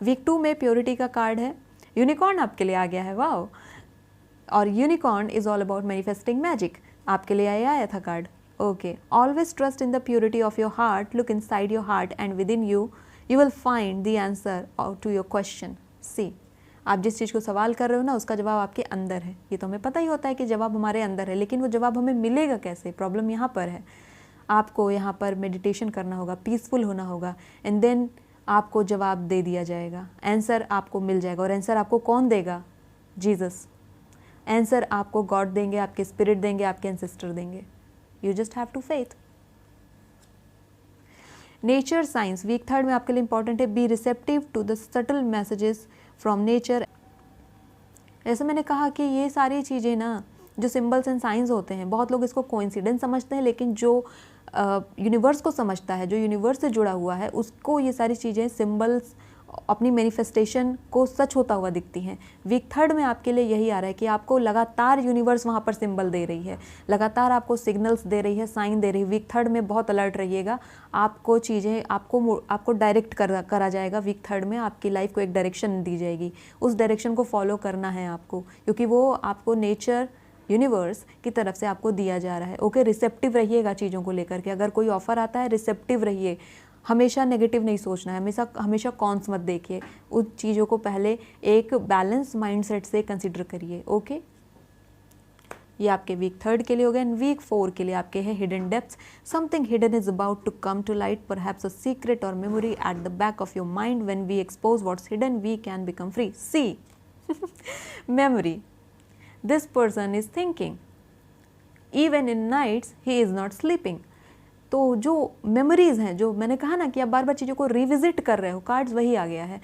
वीक 2 में प्योरिटी का कार्ड है, यूनिकॉर्न आपके लिए आ गया है। वाओ, और unicorn is all about manifesting magic, आपके लिए आया था card. Okay, always trust in the purity of your heart, look inside your heart and with in you will find the answer to your question. See, आप जिस चीज़ को सवाल कर रहे हो ना, उसका जवाब आपके अंदर है। ये तो हमें पता ही होता है कि जवाब हमारे अंदर है, लेकिन वो जवाब हमें मिलेगा कैसे, प्रॉब्लम यहाँ पर है। आपको यहाँ पर मेडिटेशन करना होगा, पीसफुल होना होगा, एंड देन आपको जवाब दे दिया जाएगा, आंसर आपको मिल जाएगा। और आंसर आपको कौन देगा? जीसस। आंसर आपको गॉड देंगे, आपके स्पिरिट देंगे, आपके एंसेस्टर देंगे। You just have to faith. Nature science week 3 में आपके लिए इंपॉर्टेंट है, be receptive to the subtle messages from nature. जैसे मैंने कहा कि ये सारी चीज़ें ना जो सिंबल्स एंड साइंस होते हैं, बहुत लोग इसको कोइंसिडेंस समझते हैं, लेकिन जो यूनिवर्स को समझता है, जो यूनिवर्स से जुड़ा हुआ है, उसको ये सारी चीज़ें सिंबल्स अपनी मैनिफेस्टेशन को सच होता हुआ दिखती हैं। वीक 3 में आपके लिए यही आ रहा है कि आपको लगातार यूनिवर्स वहाँ पर सिंबल दे रही है, लगातार आपको सिग्नल्स दे रही है, साइन दे रही है। वीक 3 में बहुत अलर्ट रहिएगा, आपको चीज़ें आपको डायरेक्ट करा जाएगा। वीक 3 में आपकी लाइफ को एक डायरेक्शन दी जाएगी, उस डायरेक्शन को फॉलो करना है आपको, क्योंकि वो आपको नेचर यूनिवर्स की तरफ से आपको दिया जा रहा है। ओके, रिसेप्टिव रहिएगा चीज़ों को लेकर के। अगर कोई ऑफ़र आता है, रिसेप्टिव रहिए, हमेशा नेगेटिव नहीं सोचना है, हमेशा कॉन्स मत देखिए, उन चीज़ों को पहले एक बैलेंस माइंडसेट से कंसिडर करिए। ओके, ये आपके वीक 3 के लिए हो गया। एंड वीक 4 के लिए आपके है hidden depths, something hidden is about to come to light, perhaps a secret or memory at the back of your mind. When we expose what's hidden we can become free. See memory, this person is thinking, even in nights he is not sleeping. तो जो मेमोरीज़ हैं, जो मैंने कहा ना कि आप बार बार चीज़ों को रिविजिट कर रहे हो, कार्ड्स वही आ गया है,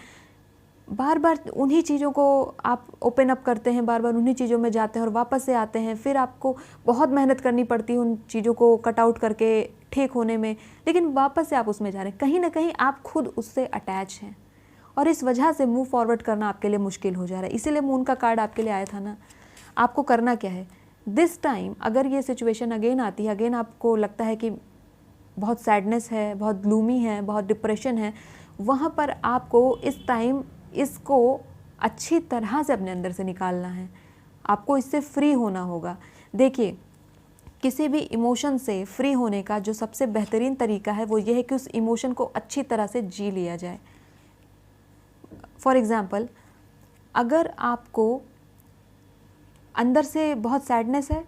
बार बार उन्हीं चीज़ों को आप ओपन अप करते हैं, बार बार उन्हीं चीज़ों में जाते हैं और वापस से आते हैं, फिर आपको बहुत मेहनत करनी पड़ती है उन चीज़ों को कट आउट करके ठीक होने में, लेकिन वापस से आप उसमें जा रहे हैं। कहीं ना कहीं आप खुद उससे अटैच हैं, और इस वजह से मूव फॉरवर्ड करना आपके लिए मुश्किल हो जा रहा है। इसीलिए मून का कार्ड आपके लिए आया था ना। आपको करना क्या है दिस टाइम, अगर ये सिचुएशन अगेन आती है, अगेन आपको लगता है कि बहुत सैडनेस है, बहुत ग्लूमी है, बहुत डिप्रेशन है, वहाँ पर आपको इस टाइम इसको अच्छी तरह से अपने अंदर से निकालना है, आपको इससे फ्री होना होगा। देखिए, किसी भी इमोशन से फ्री होने का जो सबसे बेहतरीन तरीका है वो ये है कि उस इमोशन को अच्छी तरह से जी लिया जाए। फॉर एग्ज़ाम्पल, अगर आपको अंदर से बहुत सैडनेस है,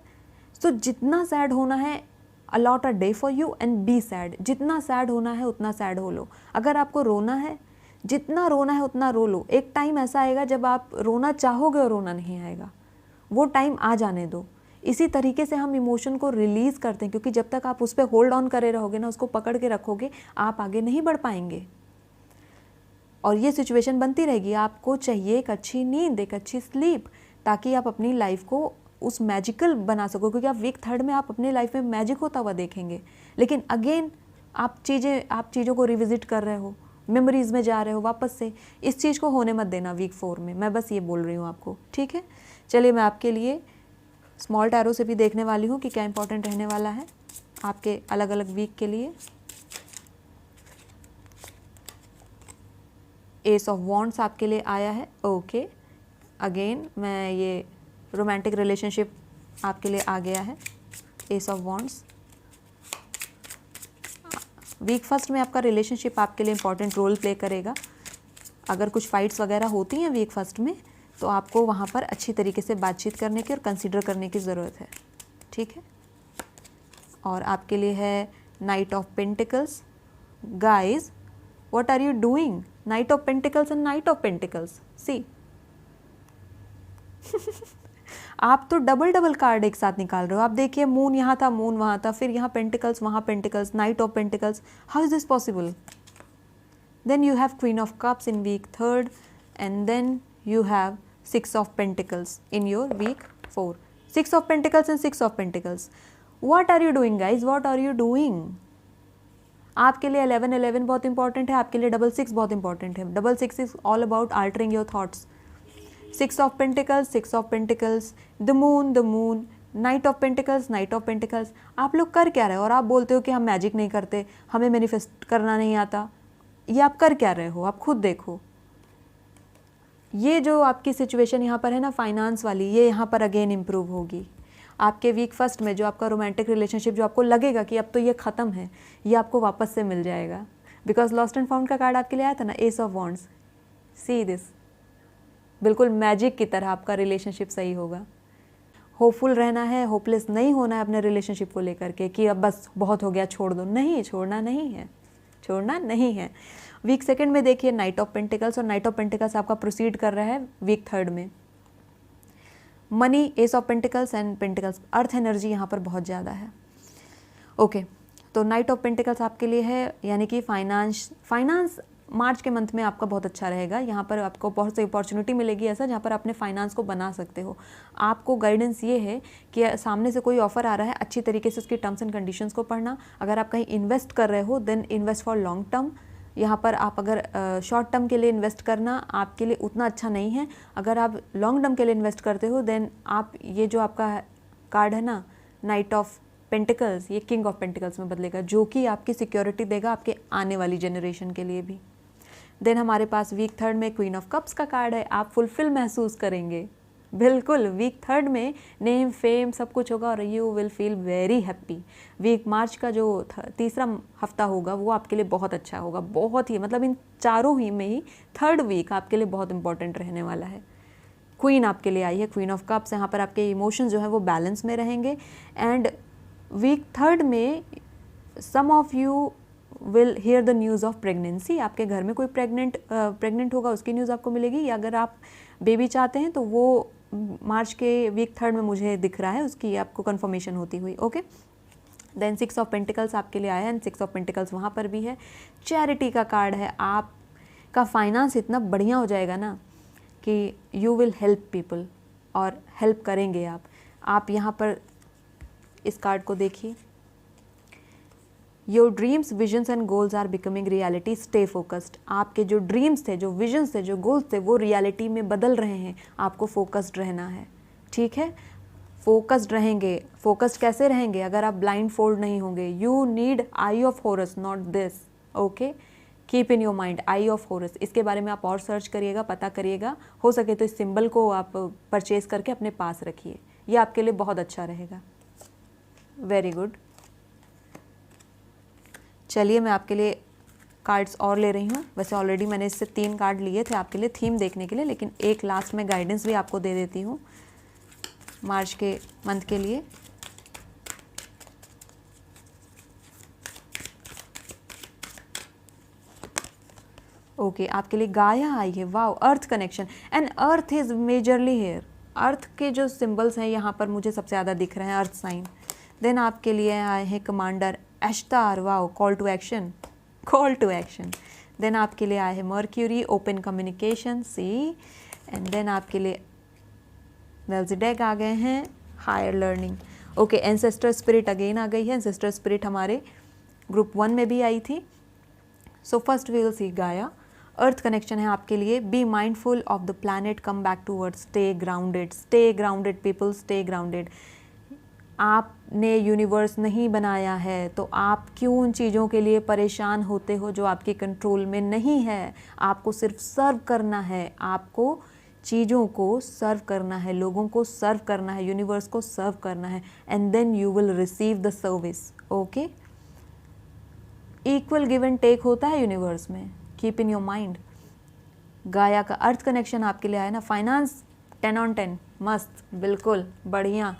तो जितना सैड होना है, allot a day for you and be sad. जितना सैड होना है उतना सैड हो लो। अगर आपको रोना है, जितना रोना है उतना रो लो। एक टाइम ऐसा आएगा जब आप रोना चाहोगे और रोना नहीं आएगा, वो टाइम आ जाने दो। इसी तरीके से हम इमोशन को रिलीज़ करते हैं, क्योंकि जब तक आप उस पर होल्ड ऑन करे रहोगे ना, उसको पकड़ के रखोगे, आप आगे नहीं बढ़ पाएंगे और ये सिचुएशन बनती रहेगी। आपको चाहिए एक अच्छी नींद, एक अच्छी स्लीप, ताकि आप अपनी लाइफ को उस मैजिकल बना सको, क्योंकि आप वीक थर्ड में आप अपने लाइफ में मैजिक होता हुआ देखेंगे। लेकिन अगेन आप चीज़ों को रिविजिट कर रहे हो, मेमोरीज में जा रहे हो वापस से। इस चीज़ को होने मत देना वीक 4 में, मैं बस ये बोल रही हूँ आपको, ठीक है। चलिए मैं आपके लिए स्मॉल टैरो से भी देखने वाली हूँ कि क्या इंपॉर्टेंट रहने वाला है आपके अलग अलग वीक के लिए। एस ऑफ वॉन्ड्स आपके लिए आया है, ओके। अगेन मैं ये रोमांटिक रिलेशनशिप आपके लिए आ गया है, ace of wands. Week first में आपका रिलेशनशिप आपके लिए इंपॉर्टेंट रोल प्ले करेगा। अगर कुछ फाइट्स वगैरह होती हैं वीक फर्स्ट में, तो आपको वहाँ पर अच्छी तरीके से बातचीत करने की और कंसीडर करने की ज़रूरत है, ठीक है। और आपके लिए है knight of pentacles. Guys, what are you doing? Knight of pentacles and knight of pentacles, see आप तो डबल डबल कार्ड एक साथ निकाल रहे हो। आप देखिए, मून यहाँ था, मून वहाँ था, फिर यहाँ पेंटिकल्स, वहाँ pentacles, knight of pentacles. How is this possible? Then you have queen of cups in week third, and then you have 6 of Pentacles in your week 4. 6 of Pentacles and 6 of Pentacles. What are you doing guys? What are you doing? आपके लिए 11-11 बहुत इंपॉर्टेंट है, आपके लिए 6-6 बहुत इंपॉर्टेंट है। 6-6 is all about altering your thoughts. 6 of Pentacles, 6 of Pentacles, the moon, Knight of Pentacles, Knight of Pentacles. आप लोग कर क्या रहे हो? और आप बोलते हो कि हम मैजिक नहीं करते, हमें मैनिफेस्ट करना नहीं आता। ये आप कर क्या रहे हो? आप खुद देखो। ये जो आपकी सिचुएशन यहाँ पर है ना, फाइनेंस वाली, ये यहाँ पर अगेन इम्प्रूव होगी। आपके वीक फर्स्ट में जो आपका रोमांटिक रिलेशनशिप, जो आपको लगेगा कि अब तो ये ख़त्म है, ये आपको वापस से मिल जाएगा। बिकॉज लॉस्ट एंड फाउंड का कार्ड आपके लिए आया था ना, S of wands. See this, बिल्कुल मैजिक की तरह आपका रिलेशनशिप सही होगा। होपफुल रहना है, होपलेस नहीं होना है अपने रिलेशनशिप को लेकर के कि अब बस बहुत हो गया, छोड़ दो। नहीं, छोड़ना नहीं है, छोड़ना नहीं है। वीक सेकंड में देखिए नाइट ऑफ पेंटिकल्स, और नाइट ऑफ पेंटिकल्स आपका प्रोसीड कर रहा है वीक थर्ड में। Money, S of pentacles and pentacles, earth energy यहाँ पर बहुत ज़्यादा है, ओके। तो नाइट ऑफ पेंटिकल्स आपके लिए है, यानी कि फाइनेंस मार्च के मंथ में आपका बहुत अच्छा रहेगा। यहाँ पर आपको बहुत सी अपॉर्चुनिटी मिलेगी ऐसा, जहाँ पर अपने फाइनेंस को बना सकते हो। आपको गाइडेंस ये है कि सामने से कोई ऑफर आ रहा है, अच्छी तरीके से उसकी टर्म्स एंड कंडीशंस को पढ़ना। अगर आप कहीं इन्वेस्ट कर रहे हो, then invest for long term. यहाँ पर आप अगर शॉर्ट टर्म के लिए इन्वेस्ट करना आपके लिए उतना अच्छा नहीं है। अगर आप लॉन्ग टर्म के लिए इन्वेस्ट करते हो, देन आप ये जो आपका कार्ड है ना, नाइट ऑफ पेंटिकल्स, ये किंग ऑफ पेंटिकल्स में बदलेगा, जो कि आपकी सिक्योरिटी देगा आपके आने वाली जनरेशन के लिए भी। देन हमारे पास वीक थर्ड में क्वीन ऑफ कप्स का कार्ड है। आप फुलफिल महसूस करेंगे, बिल्कुल। वीक थर्ड में नेम, फेम सब कुछ होगा और you will feel very happy. Week March का जो तीसरा हफ्ता होगा वो आपके लिए बहुत अच्छा होगा, बहुत ही, मतलब इन चारों ही में ही थर्ड वीक आपके लिए बहुत इंपॉर्टेंट रहने वाला है। क्वीन आपके लिए आई है, क्वीन ऑफ कप्स। यहाँ पर आपके इमोशंस जो है वो बैलेंस में रहेंगे। एंड वीक थर्ड में some of you will hear the news of pregnancy. आपके घर में कोई प्रेग्नेंट होगा, उसकी न्यूज़ आपको मिलेगी। या अगर आप बेबी चाहते हैं तो वो मार्च के वीक थर्ड में मुझे दिख रहा है, उसकी आपको कंफर्मेशन होती हुई, ओके। देन 6 ऑफ पेंटिकल्स आपके लिए आया है, एंड 6 ऑफ पेंटिकल्स वहाँ पर भी है। चैरिटी का कार्ड है। आपका फाइनेंस इतना बढ़िया हो जाएगा ना कि यू विल हेल्प पीपल, और हेल्प करेंगे आप यहाँ पर इस कार्ड को देखिए। Your dreams, visions and goals are becoming reality, stay focused. आपके जो ड्रीम्स थे, जो विजन्स थे, जो गोल्स थे, वो रियलिटी में बदल रहे हैं। आपको फोकस्ड रहना है, ठीक है। फोकस्ड रहेंगे। फोकस्ड कैसे रहेंगे? अगर आप ब्लाइंड फोल्ड नहीं होंगे। You need I of harrows, not this, okay. Keep in your mind I of harrows. इसके बारे में आप और सर्च करिएगा, पता करिएगा। हो सके तो इस सिंबल को आप परचेज करके अपने पास रखिए, ये आपके लिए बहुत अच्छा रहेगा। Very good. चलिए मैं आपके लिए कार्ड्स और ले रही हूँ। वैसे ऑलरेडी मैंने इससे 3 कार्ड लिए थे आपके लिए थीम देखने के लिए, लेकिन एक लास्ट में गाइडेंस भी आपको दे देती हूँ मार्च के मंथ के लिए। ओके, आपके लिए गाया आई है। Wow, earth connection, and earth is majorly here. Earth के जो सिंबल्स हैं यहाँ पर मुझे सबसे ज़्यादा दिख रहे हैं, अर्थ साइन। देन आपके लिए आए हैं commander Ashtar, wow, call to action, call to action. Then आपके लिए आए हैं Mercury, open communication, see. And then आपके लिए मेल्जिडेक आ गए हैं, higher learning. Okay, ancestor spirit again आ गई है। एंसेस्टर स्पिरिट हमारे ग्रुप 1 में भी आई थी। So first we will see Gaia. Earth connection है आपके लिए, be mindful of the planet, come back to earth, stay grounded, stay grounded people, stay grounded. आपने यूनिवर्स नहीं बनाया है तो आप क्यों उन चीज़ों के लिए परेशान होते हो जो आपके कंट्रोल में नहीं है। आपको सिर्फ सर्व करना है, आपको चीज़ों को सर्व करना है, लोगों को सर्व करना है, यूनिवर्स को सर्व करना है, and then you will receive the service. Okay, equal give and take होता है यूनिवर्स में, कीप इन योर माइंड। गाया का अर्थ कनेक्शन आपके लिए आया ना, फाइनेंस 10 on 10, मस्त, बिल्कुल बढ़िया।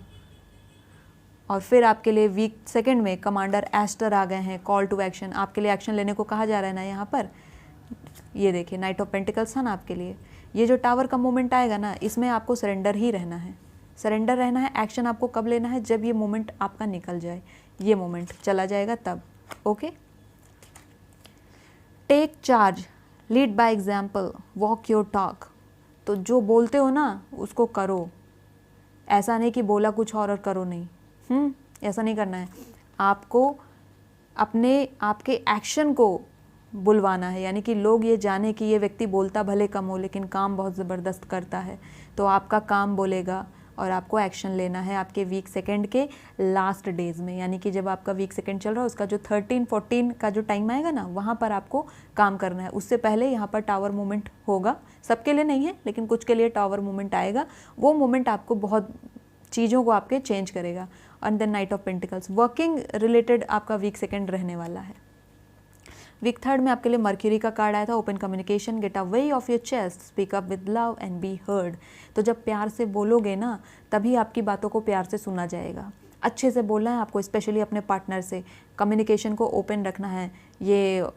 और फिर आपके लिए वीक सेकंड में कमांडर एस्टर आ गए हैं, कॉल टू एक्शन। आपके लिए एक्शन लेने को कहा जा रहा है ना यहाँ पर, ये देखिए नाइट ऑफ पेंटिकल्स था ना आपके लिए। ये जो टावर का मोमेंट आएगा ना, इसमें आपको सरेंडर ही रहना है, सरेंडर रहना है। एक्शन आपको कब लेना है, जब ये मोमेंट आपका निकल जाए, ये मोमेंट चला जाएगा तब। Okay, take charge, lead by example, walk your talk. तो जो बोलते हो ना उसको करो, ऐसा नहीं कि बोला कुछ और करो नहीं। ऐसा नहीं करना है। आपको अपने आपके एक्शन को बुलवाना है, यानी कि लोग ये जाने कि ये व्यक्ति बोलता भले कम हो लेकिन काम बहुत ज़बरदस्त करता है। तो आपका काम बोलेगा और आपको एक्शन लेना है आपके वीक सेकंड के लास्ट डेज में, यानी कि जब आपका वीक सेकंड चल रहा है उसका जो 13-14 का जो टाइम आएगा ना, वहाँ पर आपको काम करना है। उससे पहले यहाँ पर टावर मूवमेंट होगा, सबके लिए नहीं है लेकिन कुछ के लिए टावर मूवमेंट आएगा। वो मूवमेंट आपको बहुत चीज़ों को आपके चेंज करेगा। And then knight of pentacles, working related आपका वीक सेकंड रहने वाला है। वीक थर्ड में आपके लिए मर्क्यूरी का कार्ड आया था, open communication, get away of your chest, speak up with love and be heard. तो जब प्यार से बोलोगे ना, तभी आपकी बातों को प्यार से सुना जाएगा। अच्छे से बोलना है आपको, स्पेशली अपने पार्टनर से। कम्युनिकेशन को ओपन रखना है। ये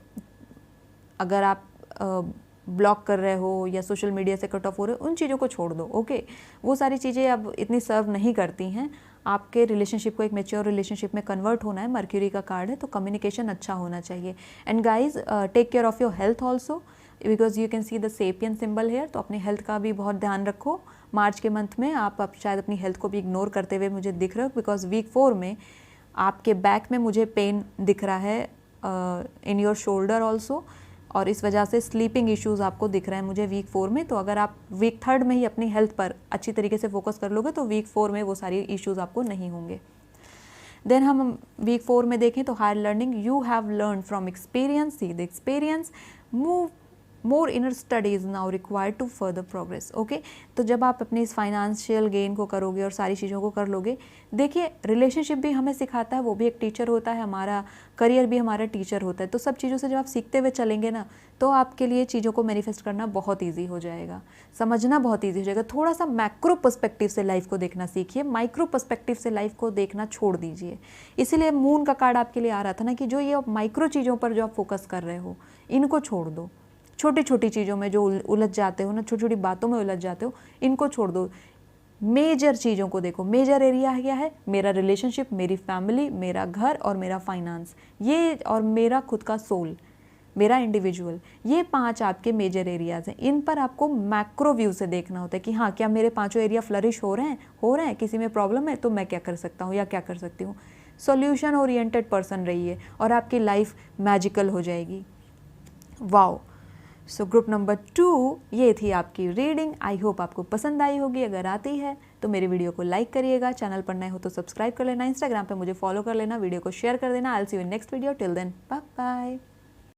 अगर आप ब्लॉक कर रहे हो या सोशल मीडिया से कट ऑफ हो रहे हो, उन चीज़ों को छोड़ दो। ओके, वो सारी चीज़ें अब इतनी सर्व नहीं करती हैं। आपके रिलेशनशिप को एक मैच्योर रिलेशनशिप में कन्वर्ट होना है, मर्क्यूरी का कार्ड है, तो कम्युनिकेशन अच्छा होना चाहिए। And guys, take care of your health also, because you can see the sapien symbol here. तो अपनी हेल्थ का भी बहुत ध्यान रखो। मार्च के मंथ में आप शायद अपनी हेल्थ को भी इग्नोर करते हुए मुझे दिख रहे हो, बिकॉज वीक 4 में आपके बैक में मुझे पेन दिख रहा है, इन योर शोल्डर ऑल्सो, और इस वजह से स्लीपिंग इश्यूज़ आपको दिख रहे हैं मुझे वीक 4 में। तो अगर आप वीक थर्ड में ही अपनी हेल्थ पर अच्छी तरीके से फोकस कर लोगे तो वीक 4 में वो सारी इश्यूज़ आपको नहीं होंगे। देन हम वीक 4 में देखें तो higher learning, you have learn from experience, see the experience, move more inner studies now required to further progress. Okay, तो जब आप अपने इस फाइनेंशियल गेन को करोगे और सारी चीज़ों को कर लोगे, देखिए रिलेशनशिप भी हमें सिखाता है, वो भी एक टीचर होता है, हमारा करियर भी हमारा टीचर होता है। तो सब चीज़ों से जब आप सीखते हुए चलेंगे ना, तो आपके लिए चीज़ों को मैनिफेस्ट करना बहुत ईजी हो जाएगा, समझना बहुत ईजी हो जाएगा। थोड़ा सा मैक्रो पर्सपेक्टिव से लाइफ को देखना सीखिए, माइक्रो पर्सपेक्टिव से लाइफ को देखना छोड़ दीजिए। इसीलिए मून का कार्ड आपके लिए आ रहा था ना, कि जो ये माइक्रो चीज़ों पर जो आप फोकस कर रहे हो, इनको छोड़ दो। छोटी छोटी चीज़ों में जो उलझ जाते हो ना, छोटी छोटी बातों में उलझ जाते हो, इनको छोड़ दो। मेजर चीज़ों को देखो। मेजर एरिया क्या है? मेरा रिलेशनशिप, मेरी फैमिली, मेरा घर और मेरा फाइनेंस, ये, और मेरा खुद का सोल, मेरा इंडिविजुअल, ये 5 आपके मेजर एरियाज़ हैं। इन पर आपको मैक्रो व्यू से देखना होता है कि हाँ, क्या मेरे 5 एरिया फ्लरिश हो रहे हैं, किसी में प्रॉब्लम है तो मैं क्या कर सकता हूँ या क्या कर सकती हूँ। सॉल्यूशन ओरिएंटेड पर्सन रहिए और आपकी लाइफ मैजिकल हो जाएगी। वाओ। सो ग्रुप नंबर 2 ये थी आपकी रीडिंग। आई होप आपको पसंद आई होगी। अगर आती है तो मेरे वीडियो को लाइक करिएगा, चैनल पर नए हो तो सब्सक्राइब कर लेना, इंस्टाग्राम पे मुझे फॉलो कर लेना, वीडियो को शेयर कर देना। I will see you in next video. Till then bye bye.